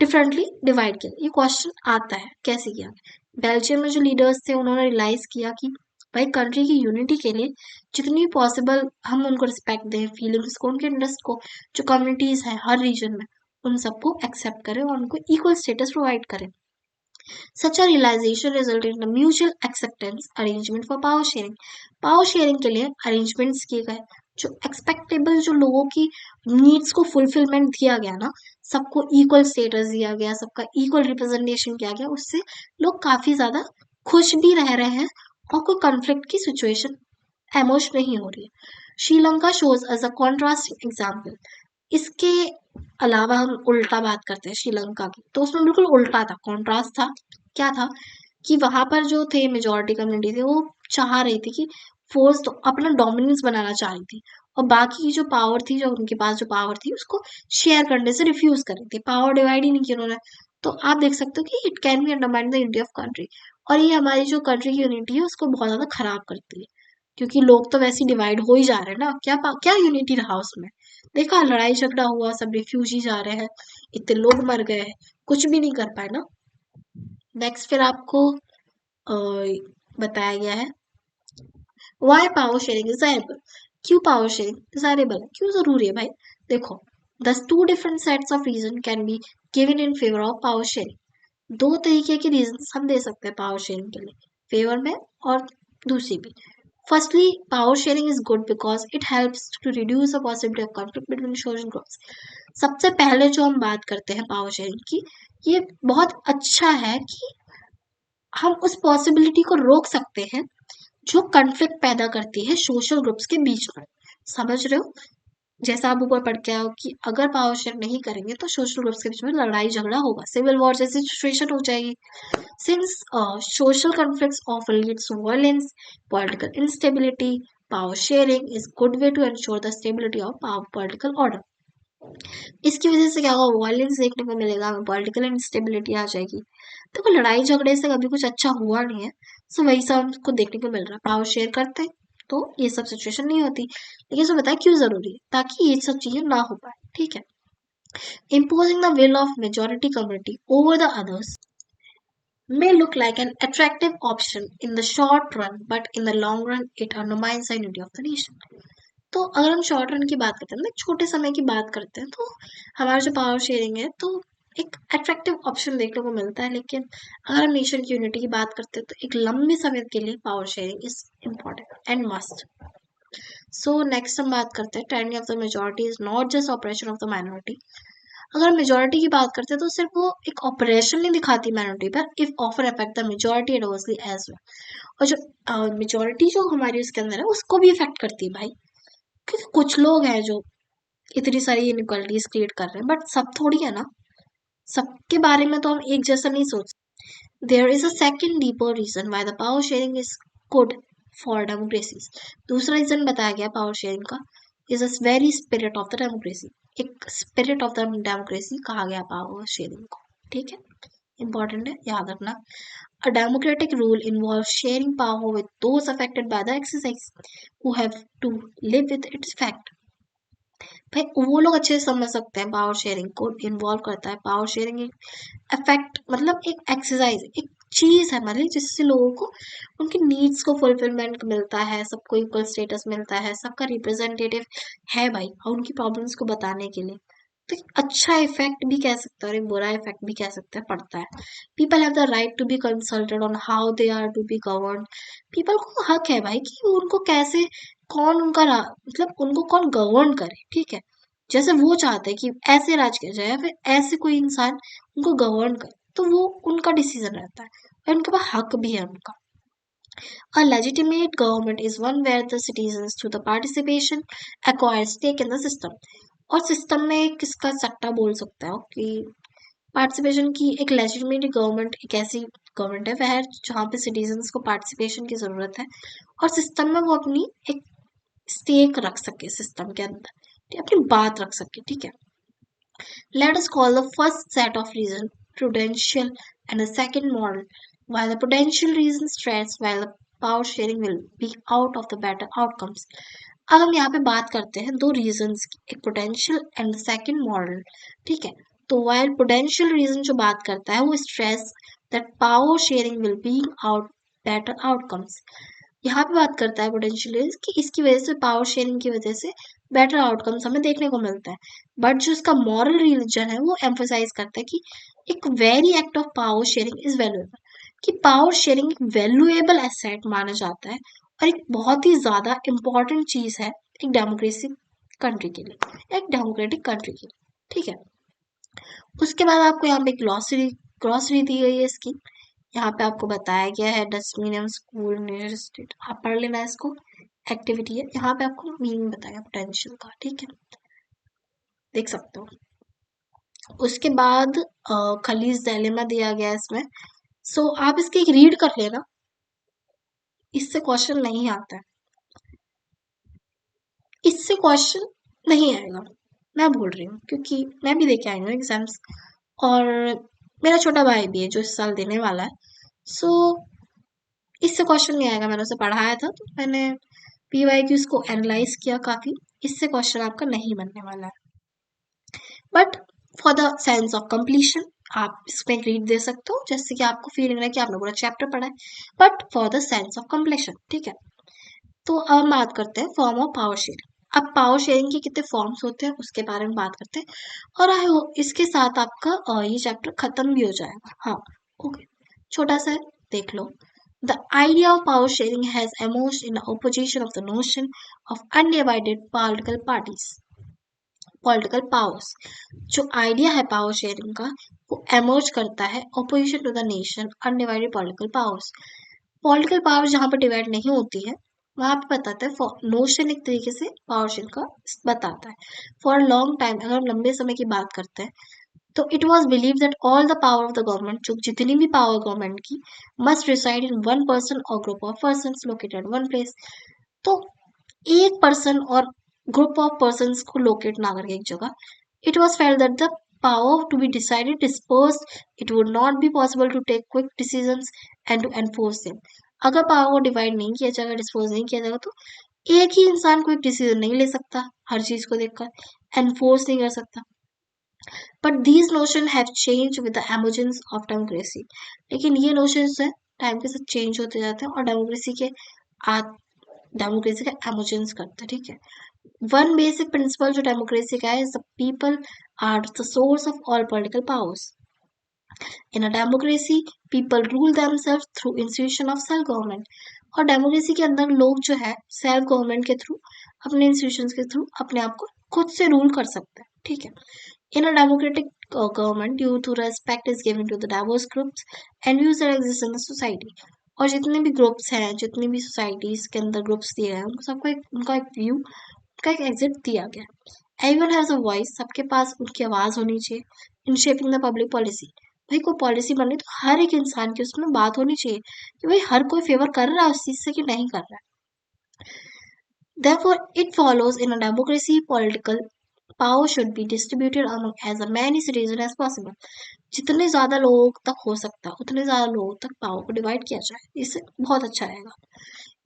डिफरेंटली डिवाइड किया। ये क्वेश्चन आता है कैसे किया। बेल्जियम में जो लीडर्स थे उन्होंने रियलाइज किया कि भाई कंट्री की यूनिटी के लिए जितनी पॉसिबल हम उनको रिस्पेक्ट दें, फीलिंग्स को, उनके इंटरेस्ट को, जो कम्युनिटीज हैं हर रीजन में उन सबको एक्सेप्ट करें और उनको इक्वल स्टेटस प्रोवाइड करें। Such a realization resulted in a mutual acceptance arrangement for power sharing। Power sharing के लिए अरेंजमेंट्स किए गए, जो एक्सपेक्टेबल, जो लोगों की नीड्स को फुलफिलमेंट दिया गया ना, सबको इक्वल स्टेटस दिया गया, सबका इक्वल रिप्रेजेंटेशन किया गया, उससे लोग काफी ज्यादा खुश भी रह रहे हैं और कोई कॉन्फ्लिक्ट की सिचुएशन एमोश नहीं हो रही है। Sri Lanka shows as a contrasting example. इसके अलावा हम उल्टा बात करते हैं श्रीलंका की, तो उसमें बिल्कुल उल्टा था, कॉन्ट्रास्ट था। क्या था कि वहां पर जो थे मेजोरिटी कम्युनिटी थे वो चाह रही थी कि फोर्स तो अपना डोमिनेंस बनाना चाह रही थी, और बाकी की जो पावर थी, जो उनके पास जो पावर थी उसको शेयर करने से रिफ्यूज कर रही थी, पावर डिवाइड ही नहीं किया उन्होंने। तो आप देख सकते हो कि it can be undermine the unity of country, और ये हमारी जो कंट्री की यूनिटी है उसको बहुत ज्यादा खराब करती है, क्योंकि लोग तो वैसे ही डिवाइड हो ही जा रहे हैं ना, क्या यूनिटी रहा उसमें। देखा, लड़ाई झगड़ा हुआ, सब रिफ्यूजी जा रहे हैं, इतने लोग मर गए हैं, कुछ भी नहीं कर पाए ना। नेक्स्ट फिर आपको बताया गया है वाई पावर शेयरिंग डिजायरेबल। क्यों पावर शेयरिंग डिजायरेबल है, क्यों जरूरी है भाई। देखो, the two different sets of reason can be given in favour of power sharing. दो तरीके के रीजन हम दे सकते हैं पावर शेयरिंग के लिए, फेवर में और दूसरी भी। Firstly, power sharing is good because it helps to reduce the possibility of conflict between social groups. सबसे पहले जो हम बात करते हैं पावर शेयरिंग की, ये बहुत अच्छा है कि हम उस पॉसिबिलिटी को रोक सकते हैं जो कॉन्फ्लिक्ट पैदा करती है सोशल ग्रुप्स के बीच में। समझ रहे हो, जैसा आप ऊपर पढ़ के आओ कि अगर पावर शेयर नहीं करेंगे तो सोशल ग्रुप्स के बीच में लड़ाई झगड़ा होगा, सिविल वॉर जैसी सिचुएशन हो जाएगी। Since social conflicts often leads to violence, political instability, power sharing is good way to ensure the stability of political order. इसकी वजह से क्या होगा, वायलेंस देखने को मिलेगा, पॉलिटिकल इंस्टेबिलिटी आ जाएगी। देखो, लड़ाई झगड़े से कभी कुछ अच्छा हुआ नहीं है, सो वही सब हमको देखने को मिल रहा है। पावर शेयर करते हैं तो ये सब सिचुएशन नहीं होती। लेकिन इसमें बताया क्यों जरूरी है, ताकि ये सब चीजें ना हो पाए। ठीक है, imposing the will of majority community over the others may look like an attractive option in the short run, but in the long run it undermines the unity of the nation। तो अगर हम शॉर्ट रन की बात करते हैं, मतलब छोटे समय की बात करते हैं, तो हमारा जो पावर शेयरिंग है तो एक अट्रैक्टिव ऑप्शन देखने को मिलता है। लेकिन अगर हम नेशन की यूनिटी की बात करते हैं तो एक लंबे समय के लिए power sharing is important and must. So next हम बात करते हैं tyranny of the majority is not just oppression of the minority. अगर मेजोरिटी की बात करते हैं तो सिर्फ वो एक ऑपरेशन नहीं दिखाती माइनॉरिटी पर, if offer affect the majority adversely as well. और जो मेजोरिटी जो हमारी उसके अंदर है उसको भी इफेक्ट करती है भाई, क्योंकि कुछ लोग हैं जो इतनी सारी इनइक्वालिटीज क्रिएट कर रहे हैं, बट सब थोड़ी है ना, सबके बारे में तो हम एक जैसा नहीं सोच। There is a second deeper reason why the power sharing is good for democracies. दूसरा रीजन बताया गया पावर शेयरिंग का, is a very spirit of the democracy. एक स्पिरिट ऑफ द डेमोक्रेसी कहा गया पावर शेयरिंग को, ठीक है, इंपॉर्टेंट है, याद रखना। A democratic rule involves sharing power with those affected by the exercise who have to live with its fact। भाई वो लोग अच्छे से समझ सकते हैं पावर शेयरिंग को इन्वॉल्व करता है। पावर शेयरिंग एक अफेक्ट मतलब एक एक्सरसाइज, एक चीज है मतलब जिससे लोगों को उनकी नीड्स को फुलफिलमेंट मिलता है, सबको इक्वल स्टेटस मिलता है, सबका रिप्रेजेंटेटिव है भाई, और उनकी प्रॉब्लम्स को बताने के लिए। तो एक अच्छा इफेक्ट भी कह सकते हैं और एक बुरा इफेक्ट भी कह सकते हैं पड़ता है। People have the right to be consulted on how they are to be govern. People को हक है भाई कि उनको कैसे, कौन उनका मतलब उनको कौन गवर्न करे, ठीक है, जैसे वो चाहते हैं कि ऐसे राज किया जाए या फिर ऐसे कोई इंसान उनको गवर्न करे, तो वो उनका डिसीजन रहता है और उनके पास हक भी है उनका। A legitimate government is one where the citizens through the participation acquire stake in the system। और सिस्टम में किसका सट्टा बोल सकता है कि पार्टिसिपेशन की एक लेजिटिमेट गवर्नमेंट एक ऐसी गवर्नमेंट है वह जहाँ पे सिटीजन्स को पार्टिसिपेशन की जरूरत है और सिस्टम में वो अपनी एक स्टेक रख सके, सिस्टम के अंदर अपनी बात रख सके, ठीक है। Let us call the first set of reasons prudential and the second moral. While the prudential reason stress, while the power sharing will be out of the better outcomes। अब हम यहाँ पे बात करते हैं दो रीजंस की, एक potential and the second moral, ठीक है। तो वाइल पोटेंशियल रीजन जो बात करता है वो stress that power sharing will be out better outcomes. यहाँ पे बात करता है पोटेंशियल कि इसकी वजह से पावर शेयरिंग की वजह से बेटर आउटकम्स हमें देखने को मिलता है। बट जो इसका मॉरल रिलीजन है वो एम्फोसाइज करता है कि एक very act of power sharing is valuable, कि पावर शेयरिंग एक वैल्यूएबल एसेट माना जाता है और एक बहुत ही ज्यादा इंपॉर्टेंट चीज है एक डेमोक्रेसी कंट्री के लिए, एक डेमोक्रेटिक कंट्री के लिए, ठीक है। उसके बाद आपको यहाँ पे ग्लॉसरी ग्लॉसरी दी गई है इसकी। यहाँ पे आपको बताया गया है डस्टमीनियम स्कूल यूनिवर्सिटी, आप पढ़ लेना इसको, एक्टिविटी है। यहाँ पे आपको मीनिंग बताया पोटेंशियल का, ठीक है, देख सकते हो। उसके बाद खलीज डायलेमा दिया गया है इसमें। सो आप इसके एक रीड कर लेना, इससे क्वेश्चन नहीं आता है, इससे क्वेश्चन नहीं आएगा, मैं बोल रही हूँ क्योंकि मैं भी देके आई हूँ एग्जाम्स और मेरा छोटा भाई भी है जो इस साल देने वाला है। सो इससे क्वेश्चन नहीं आएगा, मैंने उसे पढ़ाया था तो मैंने PYQs को एनालाइज किया काफी, इससे क्वेश्चन आपका नहीं बनने वाला है। But for the sense of completion आप इसमें रीड दे सकते हो जैसे कि आपको फीलिंग रहे कि आपने पूरा चैप्टर पढ़ा है, but for the sense of completion, ठीक है। तो अब हम बात करते हैं फॉर्म ऑफ पावर शेयरिंग। अब पावर शेयरिंग के कितने फॉर्म्स होते हैं उसके बारे में बात करते हैं और आई होप इसके साथ आपका ये चैप्टर खत्म भी हो जाएगा। हाँ, ओके, छोटा सा है, देख लो। The idea of power sharing has emerged in opposition of the notion of undivided political parties, political powers। जो आइडिया है पावर शेयरिंग का वो एमर्ज करता है opposition to the nation undivided political powers. Political power जहाँ पर डिवाइड नहीं होती है वहां पे बताता है नोशन, एक तरीके से पावर शेयरिंग का बताता है। फॉर लॉन्ग टाइम, अगर हम लंबे समय की बात करते हैं तो it was believe that all the power of the government, जो जितनी भी पावर गवर्नमेंट की, must reside in one person और group of person located one place. तो एक पर्सन और ग्रुप ऑफ पर्सन को लोकेट ना करके एक जगह, it was felt that the power to be decided dispersed, it would not be possible to take quick decisions and to enforce them. अगर पावर को डिवाइड नहीं किया जाएगा, डिस्पोज नहीं किया जाएगा, तो एक ही इंसान कोई डिसीजन नहीं ले सकता हर चीज को देखकर, एनफोर्स नहीं कर सकता। But these notion have change with the emergence of democracy. लेकिन ये नोशन है टाइम के साथ चेंज होते जाते हैं और डेमोक्रेसी के डेमोक्रेसी का एमर्जेंस करते हैं, ठीक है। वन बेसिक प्रिंसिपल जो डेमोक्रेसी का है, the people are the source of all political powers. In a democracy people rule themselves through institution of self government. और डेमोक्रेसी के अंदर लोग जो है सेल्फ गवर्नमेंट के थ्रू, अपने इंस्टीट्यूशन के थ्रू अपने आप को खुद से रूल कर सकते हैं, ठीक है। In a democratic government, due to respect is given to the diverse groups and views that exist in the society. और जितने भी ग्रुप्स हैं, जितनी भी सोसाइटीज के अंदर ग्रुप्स दिए हैं, उनको सबको एक उनका एक व्यू, उनका एक एग्जिट दिया गया. एवरीवन हैज अ वॉइस, सबके पास उनकी आवाज होनी चाहिए in shaping the public policy. भाई कोई पॉलिसी बननी तो हर एक इंसान की उसमें बात होनी चाहिए कि भाई हर कोई फेवर कर रहा है उस चीज से कि नहीं कर रहा है. Therefore, it follows in a democracy, political power should be distributed among as many citizens as possible. जितने ज्यादा लोगों तक हो सकता है उतने ज्यादा लोगों तक पावर को डिवाइड किया जाए, इससे बहुत अच्छा रहेगा.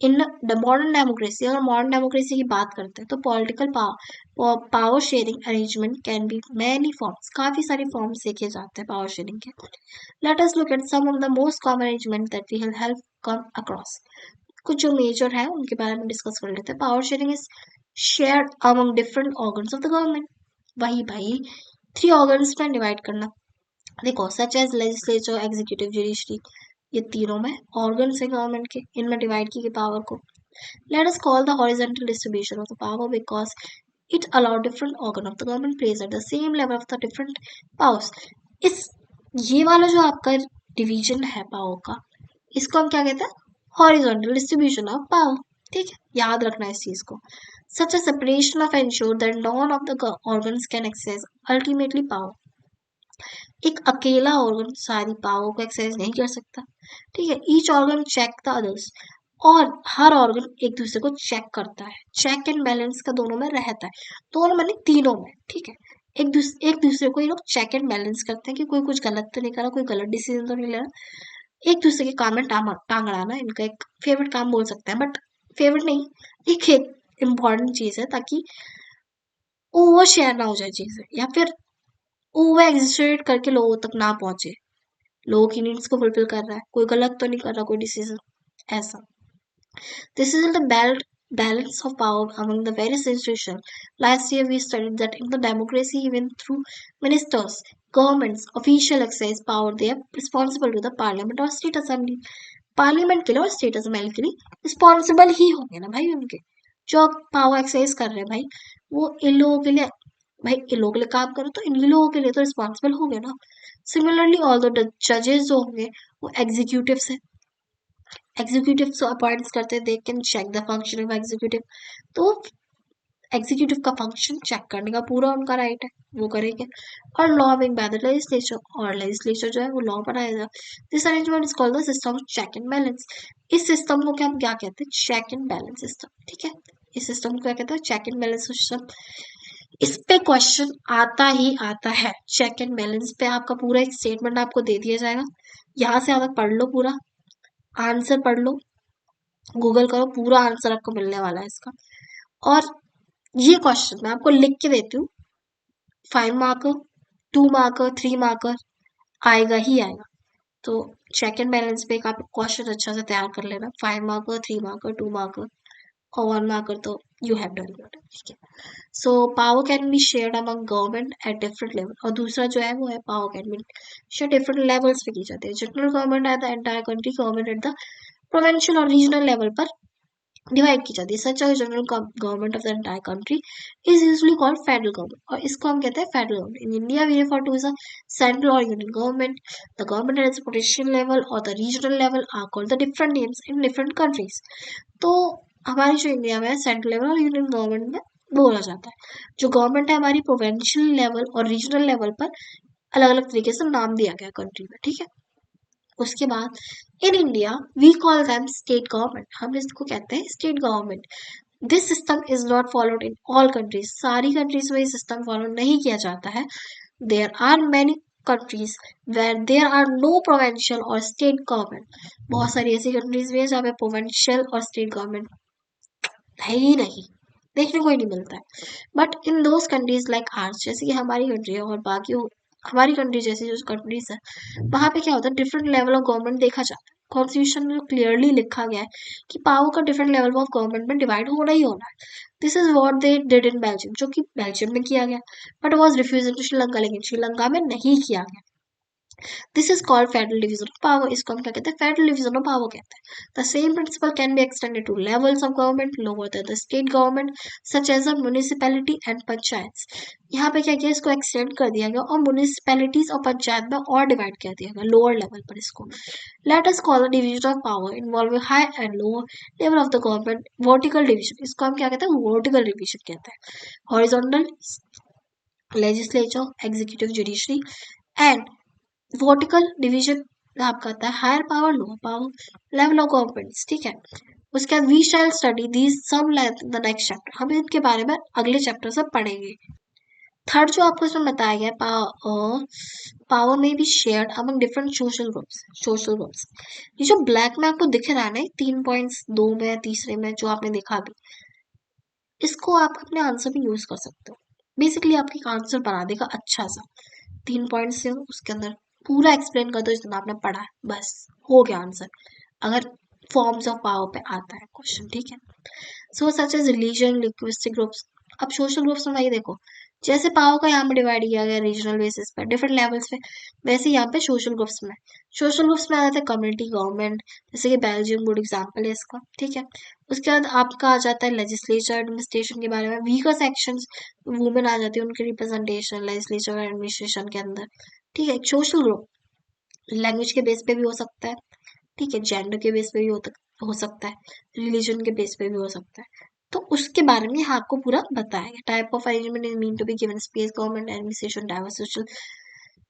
इन द मॉडर्न डेमोक्रेसी, अगर मॉडर्न डेमोक्रेसी की बात करते हैं तो political power sharing arrangement can be many forms, काफी सारी फॉर्म्स देखे जाते हैं पावर शेयरिंग के. Let us look at some of the most common arrangement that we have help come across. कुछ जो मेजर है उनके बारे में डिस्कस कर लेते हैं. Power sharing is shared among different organs of the government. वही भाई 3 ऑर्गन्स में डिवाइड करना. देखो such as legislature, executive, judiciary, ये तीनों में ऑर्गन्स है गवर्नमेंट के, इनमें डिवाइड की गई पावर को. Late us call the horizontal distribution of the power because it allow different organ of the government plays at the same level of the different powers. इस ये वाला जो आपका डिवीजन है पावर का, इसको हम क्या कहते हैं? Horizontal distribution of power. ठीक है, याद रखना इस चीज को. सच a separation of ensure that none of the organs can access ultimately power. एक अकेला ऑर्गन सारी पावर को एक्सरसाइज नहीं कर सकता. ठीक है, each organ check the others, और हर ऑर्गन एक दूसरे को चेक करता है. चेक एंड बैलेंस का दोनों में रहता है, दोनों माने तीनों में. ठीक है, एक दूसरे को ये लोग चेक एंड बैलेंस करते हैं कि कोई कुछ गलत तो नहीं कर रहा, कोई गलत डिसीजन तो नहीं ले रहा. एक दूसरे के काम में टांग अड़ाना इनका एक फेवरेट काम बोल सकते हैं, बट फेवरेट नहीं, एक इम्पॉर्टेंट चीज है ताकि ओवर शेयर ना हो जाए चीजें, या फिर ओवर एग्जिस्ट्रेट करके लोगों तक ना पहुंचे. लोगों की नीड्स को फुलफिल कर रहा है, कोई गलत तो नहीं कर रहा कोई डिसीजन, ऐसा. This is the balance of power among the various institutions. Last year, we studied that in the democracy, even through ministers, governments, official exercise power, they are responsible to the parliament or state assembly. Parliament के लिए और स्टेट असेंबली के लिए रिस्पॉन्सिबल ही होंगे ना भाई. उनके जो पावर एक्सरसाइज कर रहे हैं भाई, वो इन लोगों के लिए, भाई इन लोगों के लिए काम करो तो इन लोगों के लिए तो रिस्पॉन्सिबल होंगे ना. सिमिलरली ऑल द जजेस जो होंगे वो एग्जीक्यूटिव से, एग्जीक्यूटिव अपॉइंट्स करते हैं, they can check the function of executive. तो एग्जीक्यूटिव का फंक्शन चेक करने का पूरा उनका राइट है, वो करेंगे. और law being by the legislature, और लेजिस्लेचर जो है वो लॉ बनाएगा. This arrangement is called the system of check and balance. इस सिस्टम को हम क्या कहते हैं? Check and balance system. ठीक है, इस सिस्टम को क्या कहते हैं? Check and balance system. इस पे क्वेश्चन आता ही आता है. चेक एंड बैलेंस पे आपका पूरा एक स्टेटमेंट आपको दे दिया जाएगा, यहाँ से यहाँ तक पढ़ लो, पूरा आंसर पढ़ लो, गूगल करो, पूरा आंसर आपको मिलने वाला है इसका. और ये क्वेश्चन मैं आपको लिख के देती हूँ, 5 मार्कर, 2 मार्कर, 3 मार्कर, आएगा ही आएगा. तो चेक एंड बैलेंस पे एक आप क्वेश्चन अच्छा से तैयार कर लेना. 5 मार्कर, 3 मार्कर, 2 मार्कर और 1 मार्कर तो यू हैव डन योर. ठीक है. So power can be shared among government at different level. और दूसरा जो है वो है power can be share different levels पे की जाती है. General government at the entire country, government at the provincial और रीजनल लेवल पर डिवाइड की जाती है. Such a general government of the entire country is usually called federal government, और इसको हम कहते हैं federal government. In India we refer to as a central और union government. The government at its potential level और the regional level are called the different names in different countries. तो हमारी जो इंडिया में सेंट्रल लेवल और यूनियन गवर्नमेंट में बोला जाता है. जो गवर्नमेंट है हमारी प्रोविंशियल लेवल और रीजनल लेवल पर अलग अलग तरीके से नाम दिया गया कंट्री में. ठीक है, उसके बाद in India we call them state government. हम इसको कहते हैं state government. This system is not followed in all countries. सारी कंट्रीज में ये सिस्टम फॉलो नहीं किया जाता है. There are many countries where there are no provincial और स्टेट गवर्नमेंट. बहुत सारी ऐसी कंट्रीज में है जहाँ पे प्रोविंशियल और स्टेट गवर्नमेंट है ही नहीं, देखने को ही नहीं मिलता है. But in those countries like ours, जैसे कि हमारी कंट्री है और बाकी हमारी कंट्री जैसी जो कंट्रीज है, वहां पे क्या होता है? डिफरेंट लेवल ऑफ गवर्नमेंट देखा जाता है. कॉन्स्टिट्यूशन में क्लियरली लिखा गया है कि पावर का डिफरेंट लेवल ऑफ गवर्नमेंट में डिवाइड होना ही होना है. This is what they did in Belgium, जो कि बेल्जियम में किया गया, but was refuse to Sri Lanka, लेकिन श्रीलंका में नहीं किया गया. This is called federal division of power. इसको हम क्या कहते हैं? फेडरल डिवीजन ऑफ पावर कहते हैं। The same principle can be extended to levels of government lower than the state government such as a municipality and panchayat. यहाँ पे क्या किया? इसको एक्सटेंड कर दिया गया और म्युनिसिपैलिटीज और पंचायत में और डिवाइड कर दिया गया लोअर लेवल पर इसको। Let us call the division of power involving high and lower level of the government vertical division. इसको हम क्या कहते हैं? वर्टिकल डिवीजन कहते हैं। Horizontal legislature, executive, judiciary and vertical division आपका आता है higher power, lower power, level of governments. ठीक है, उसके बाद we shall study these some the next chapter. हम इनके बारे में अगले चैप्टर से पढ़ेंगे। थर्ड जो आपको इसमें बताया गया पावर में B shared among different social groups. Social groups ये जो ब्लैक में आपको दिख रहा है ना 3.2 में, तीसरे में जो आपने देखा अभी, इसको आप अपने आंसर में यूज कर सकते हो। बेसिकली आपकी आंसर बना देगा अच्छा सा। 3 पॉइंट से उसके अंदर पूरा एक्सप्लेन कर दो जितना आपने पढ़ा है, बस हो गया आंसर, अगर फॉर्म्स ऑफ पावर पे आता है क्वेश्चन। ठीक है, so such as religion, linguistic groups. अब सोशल ग्रुप्स में भाई देखो, जैसे पावर का यहाँ पे डिवाइड किया गया रीजनल बेसिस पे, डिफरेंट लेवल्स पे, वैसे यहाँ पे सोशल ग्रुप्स में, सोशल ग्रुप्स में आ जाता है कम्युनिटी, गवर्नमेंट, जैसे कि बेल्जियम गुड एग्जाम्पल है इसका। ठीक है, उसके बाद आपका आ जाता है लेजिस्लेचर एडमिनिस्ट्रेशन के बारे में, वीकर सेक्शंस वुमेन आ जाती है, उनकी रिप्रेजेंटेशन लेजिस्लेचर और एडमिनिस्ट्रेशन के अंदर। ठीक है, सोशल ग्रुप लैंग्वेज के बेस पे भी हो सकता है, ठीक है, जेंडर के बेस पे भी हो सकता है, रिलीजन के बेस पे भी हो सकता है। तो उसके बारे में यहाँ आपको पूरा बताएगा। Type of arrangement is mean to be given space government administration diverse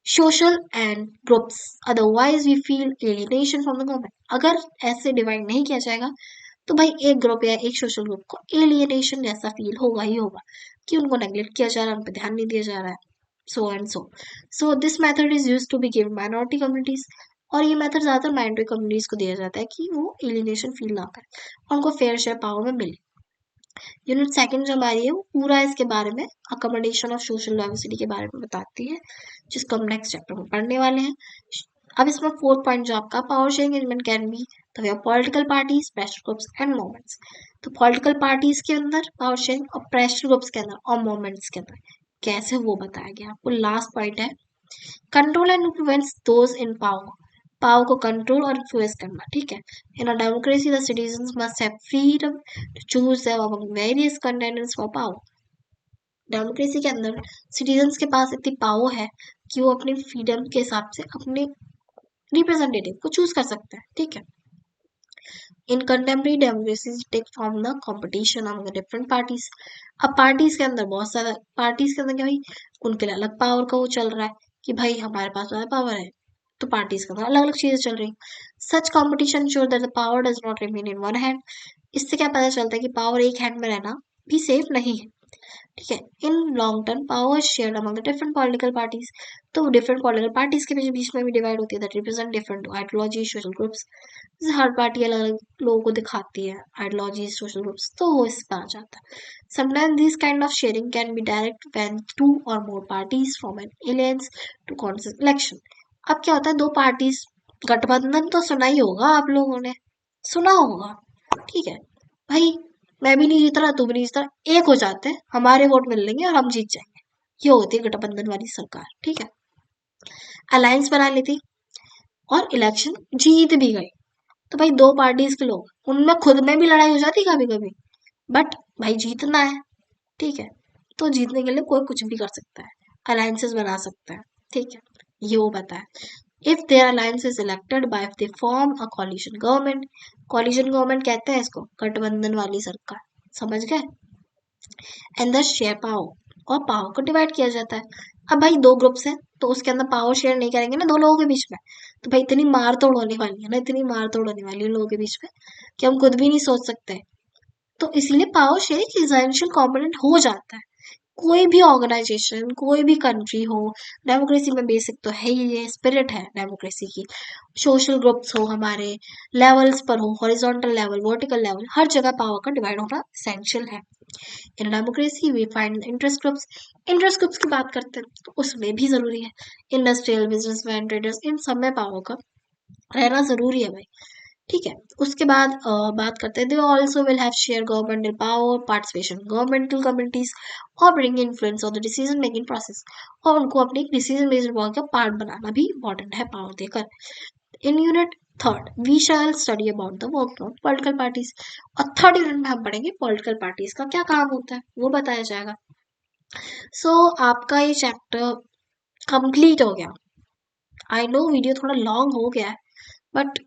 social and groups otherwise we feel alienation from the government. अगर ऐसे डिवाइड नहीं किया जाएगा तो भाई एक ग्रुप या एक सोशल ग्रुप को एलियनेशन जैसा फील होगा ही होगा कि उनको नेग्लेक्ट किया जा रहा है, उन पर ध्यान नहीं दिया जा रहा है, so and so. So this method is use to be given minority communities. और ये मेथड ज्यादातर माइनॉरिटी कम्युनिटीज को दिया जाता है कि वो एलियनेशन फील ना करें और उनको फेयर शेयर पावर में मिले। यूनिट सेकंड जो हमारी है वो पूरा इसके बारे में अकोमोडेशन ऑफ सोशल डाइवर्सिटी के बारे में बताती है, जिसको हम नेक्स्ट चैप्टर में पढ़ने वाले हैं। अब इसमें फोर्थ पॉइंट जो आपका power sharing arrangement can be the way of political parties, pressure groups and movements. तो पॉलिटिकल पार्टीज के अंदर पावर शेयरिंग और प्रेशर ग्रुप्स के अंदर और मूवमेंट्स के अंदर कैसे वो बताया गया आपको। लास्ट पॉइंट है control and influence those in power. Power को कंट्रोल और इन्फ्लुएंस करना। ठीक है, in a democracy the citizens must have freedom to choose among various contenders for power. Democracy के अंदर सिटीजंस के पास इतनी पावर है कि वो अपनी फ्रीडम के हिसाब से अपने रिप्रेजेंटेटिव को चूज कर सकते हैं। ठीक है, in contemporary democracies take from the competition among different parties. अब पार्टीज के अंदर बहुत सारा, पार्टीज के अंदर क्या भाई, उनके लिए अलग पावर का वो चल रहा है कि भाई हमारे पास ज्यादा पावर है, तो पार्टीज के अंदर अलग अलग चीजें चल रही। Such competition sure that the power does not remain in one hand. इससे क्या पता चलता है कि पावर एक हैंड में रहना भी सेफ नहीं है। ठीक है, in long term power shared among the different political parties. तो डिफरेंट पॉलिटिकल पार्टीज के बीच बीच में भी डिवाइड होती है that represent different ideology social groups. Her party अलग अलग लोगों को दिखाती है आइडियोलॉजी सोशल ग्रुप्स, तो वो इस पर आ जाता है। Sometimes this kind of sharing can be direct when two or more parties from an alliance to contest election. अब क्या होता है, दो पार्टीज, गठबंधन तो सुना ही होगा आप लोगों ने, सुना होगा। ठीक है भाई, मैं भी नहीं जीत रहा, तू भी नहीं जीत रहा, एक हो जाते हैं, हमारे वोट मिल लेंगे और हम जीत जाएंगे। ये होती है गठबंधन वाली सरकार। ठीक है, अलायंस बना लेती और इलेक्शन जीत भी गई, तो भाई दो पार्टीज के लोग, उनमें खुद में भी लड़ाई हो जाती कभी कभी, बट भाई जीतना है। ठीक है, तो जीतने के लिए कोई कुछ भी कर सकता है, अलायंसेस बना सकता है। ठीक है, ये वो बताया। If there alliance is elected by they form a coalition government. Coalition government कहते हैं इसको, गठबंधन वाली सरकार, समझ गए। एंड द शेयर पावर, और पावर को डिवाइड किया जाता है। अब भाई दो ग्रुप्स हैं तो उसके अंदर पावर शेयर नहीं करेंगे ना दो लोगों के बीच में, तो भाई इतनी मार तोड़ होने वाली है ना, इतनी मार तोड़ होने वाली है लोगों के बीच में कि हम खुद भी नहीं सोच सकते। तो इसीलिए पावर शेयरिंग इसेंशियल कॉम्पोनेंट हो जाता है। कोई भी ऑर्गेनाइजेशन, कोई भी कंट्री हो, डेमोक्रेसी में बेसिक तो है ही, ये स्पिरिट है डेमोक्रेसी की। सोशल ग्रुप्स हो, हमारे लेवल्स पर हो, हॉरिजॉन्टल लेवल, वर्टिकल लेवल, हर जगह पावर का डिवाइड होना एसेंशियल है। In democracy we find interest groups. Interest groups की बात करते हैं तो उसमें भी जरूरी है, इंडस्ट्रियल, बिजनेसमैन, ट्रेडर्स, इन सब में पावर का रहना जरूरी है भाई। ठीक है। उसके बाद बात करते हैं, they also will have share governmental power, participation governmental communities और bring influence on the decision making process, और उनको अपनी डिसीजन मेकिंग का पार्ट बनाना भी इंपॉर्टेंट है पावर देकर। In unit third we shall study about the work of political parties, और थर्ड यूनिट में हम पढ़ेंगे पॉलिटिकल पार्टीज का क्या काम होता है, वो बताया जाएगा। सो आपका ये चैप्टर कंप्लीट हो गया। आई नो वीडियो थोड़ा लॉन्ग हो गया है, बट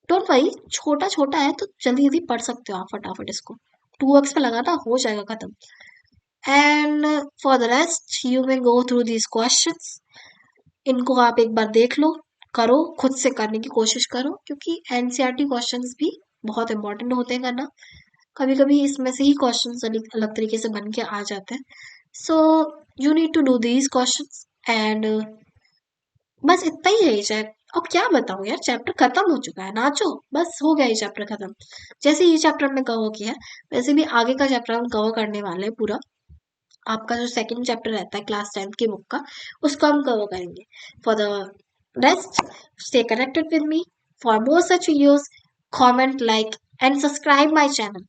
डोंट वरी, छोटा छोटा है तो जल्दी जल्दी पढ़ सकते हो आप फटाफट इसको। 2x पे लगाना हो जाएगा खत्म। And for the rest you may go through these questions, इनको आप एक बार देख लो, करो, खुद से करने की कोशिश करो, क्योंकि एनसीईआरटी क्वेश्चंस भी बहुत इंपॉर्टेंट होते हैं करना। कभी कभी इसमें से ही क्वेश्चंस अलग अलग तरीके से बन के आ जाते हैं। So you need to do these questions and बस इतना ही है ये। अब क्या बताऊं यार, चैप्टर खत्म हो चुका है, नाचो, बस हो गया ये चैप्टर खत्म। जैसे ये चैप्टर हमने कवर किया है, वैसे भी आगे का चैप्टर हम कवर करने वाले हैं पूरा। आपका जो सेकंड चैप्टर रहता है क्लास 10th की बुक का, उसको हम कवर करेंगे। For the rest, stay connected with me for more such videos, comment, like and subscribe my channel.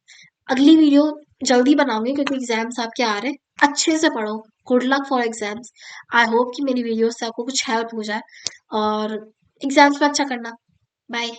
अगली वीडियो जल्दी बनाऊंगी क्योंकि एग्जाम्स आपके आ रहे हैं। अच्छे से पढ़ो, good luck for exams. I hope कि मेरी वीडियो से आपको कुछ हेल्प हो जाए और एग्जाम्स में अच्छा करना। बाय।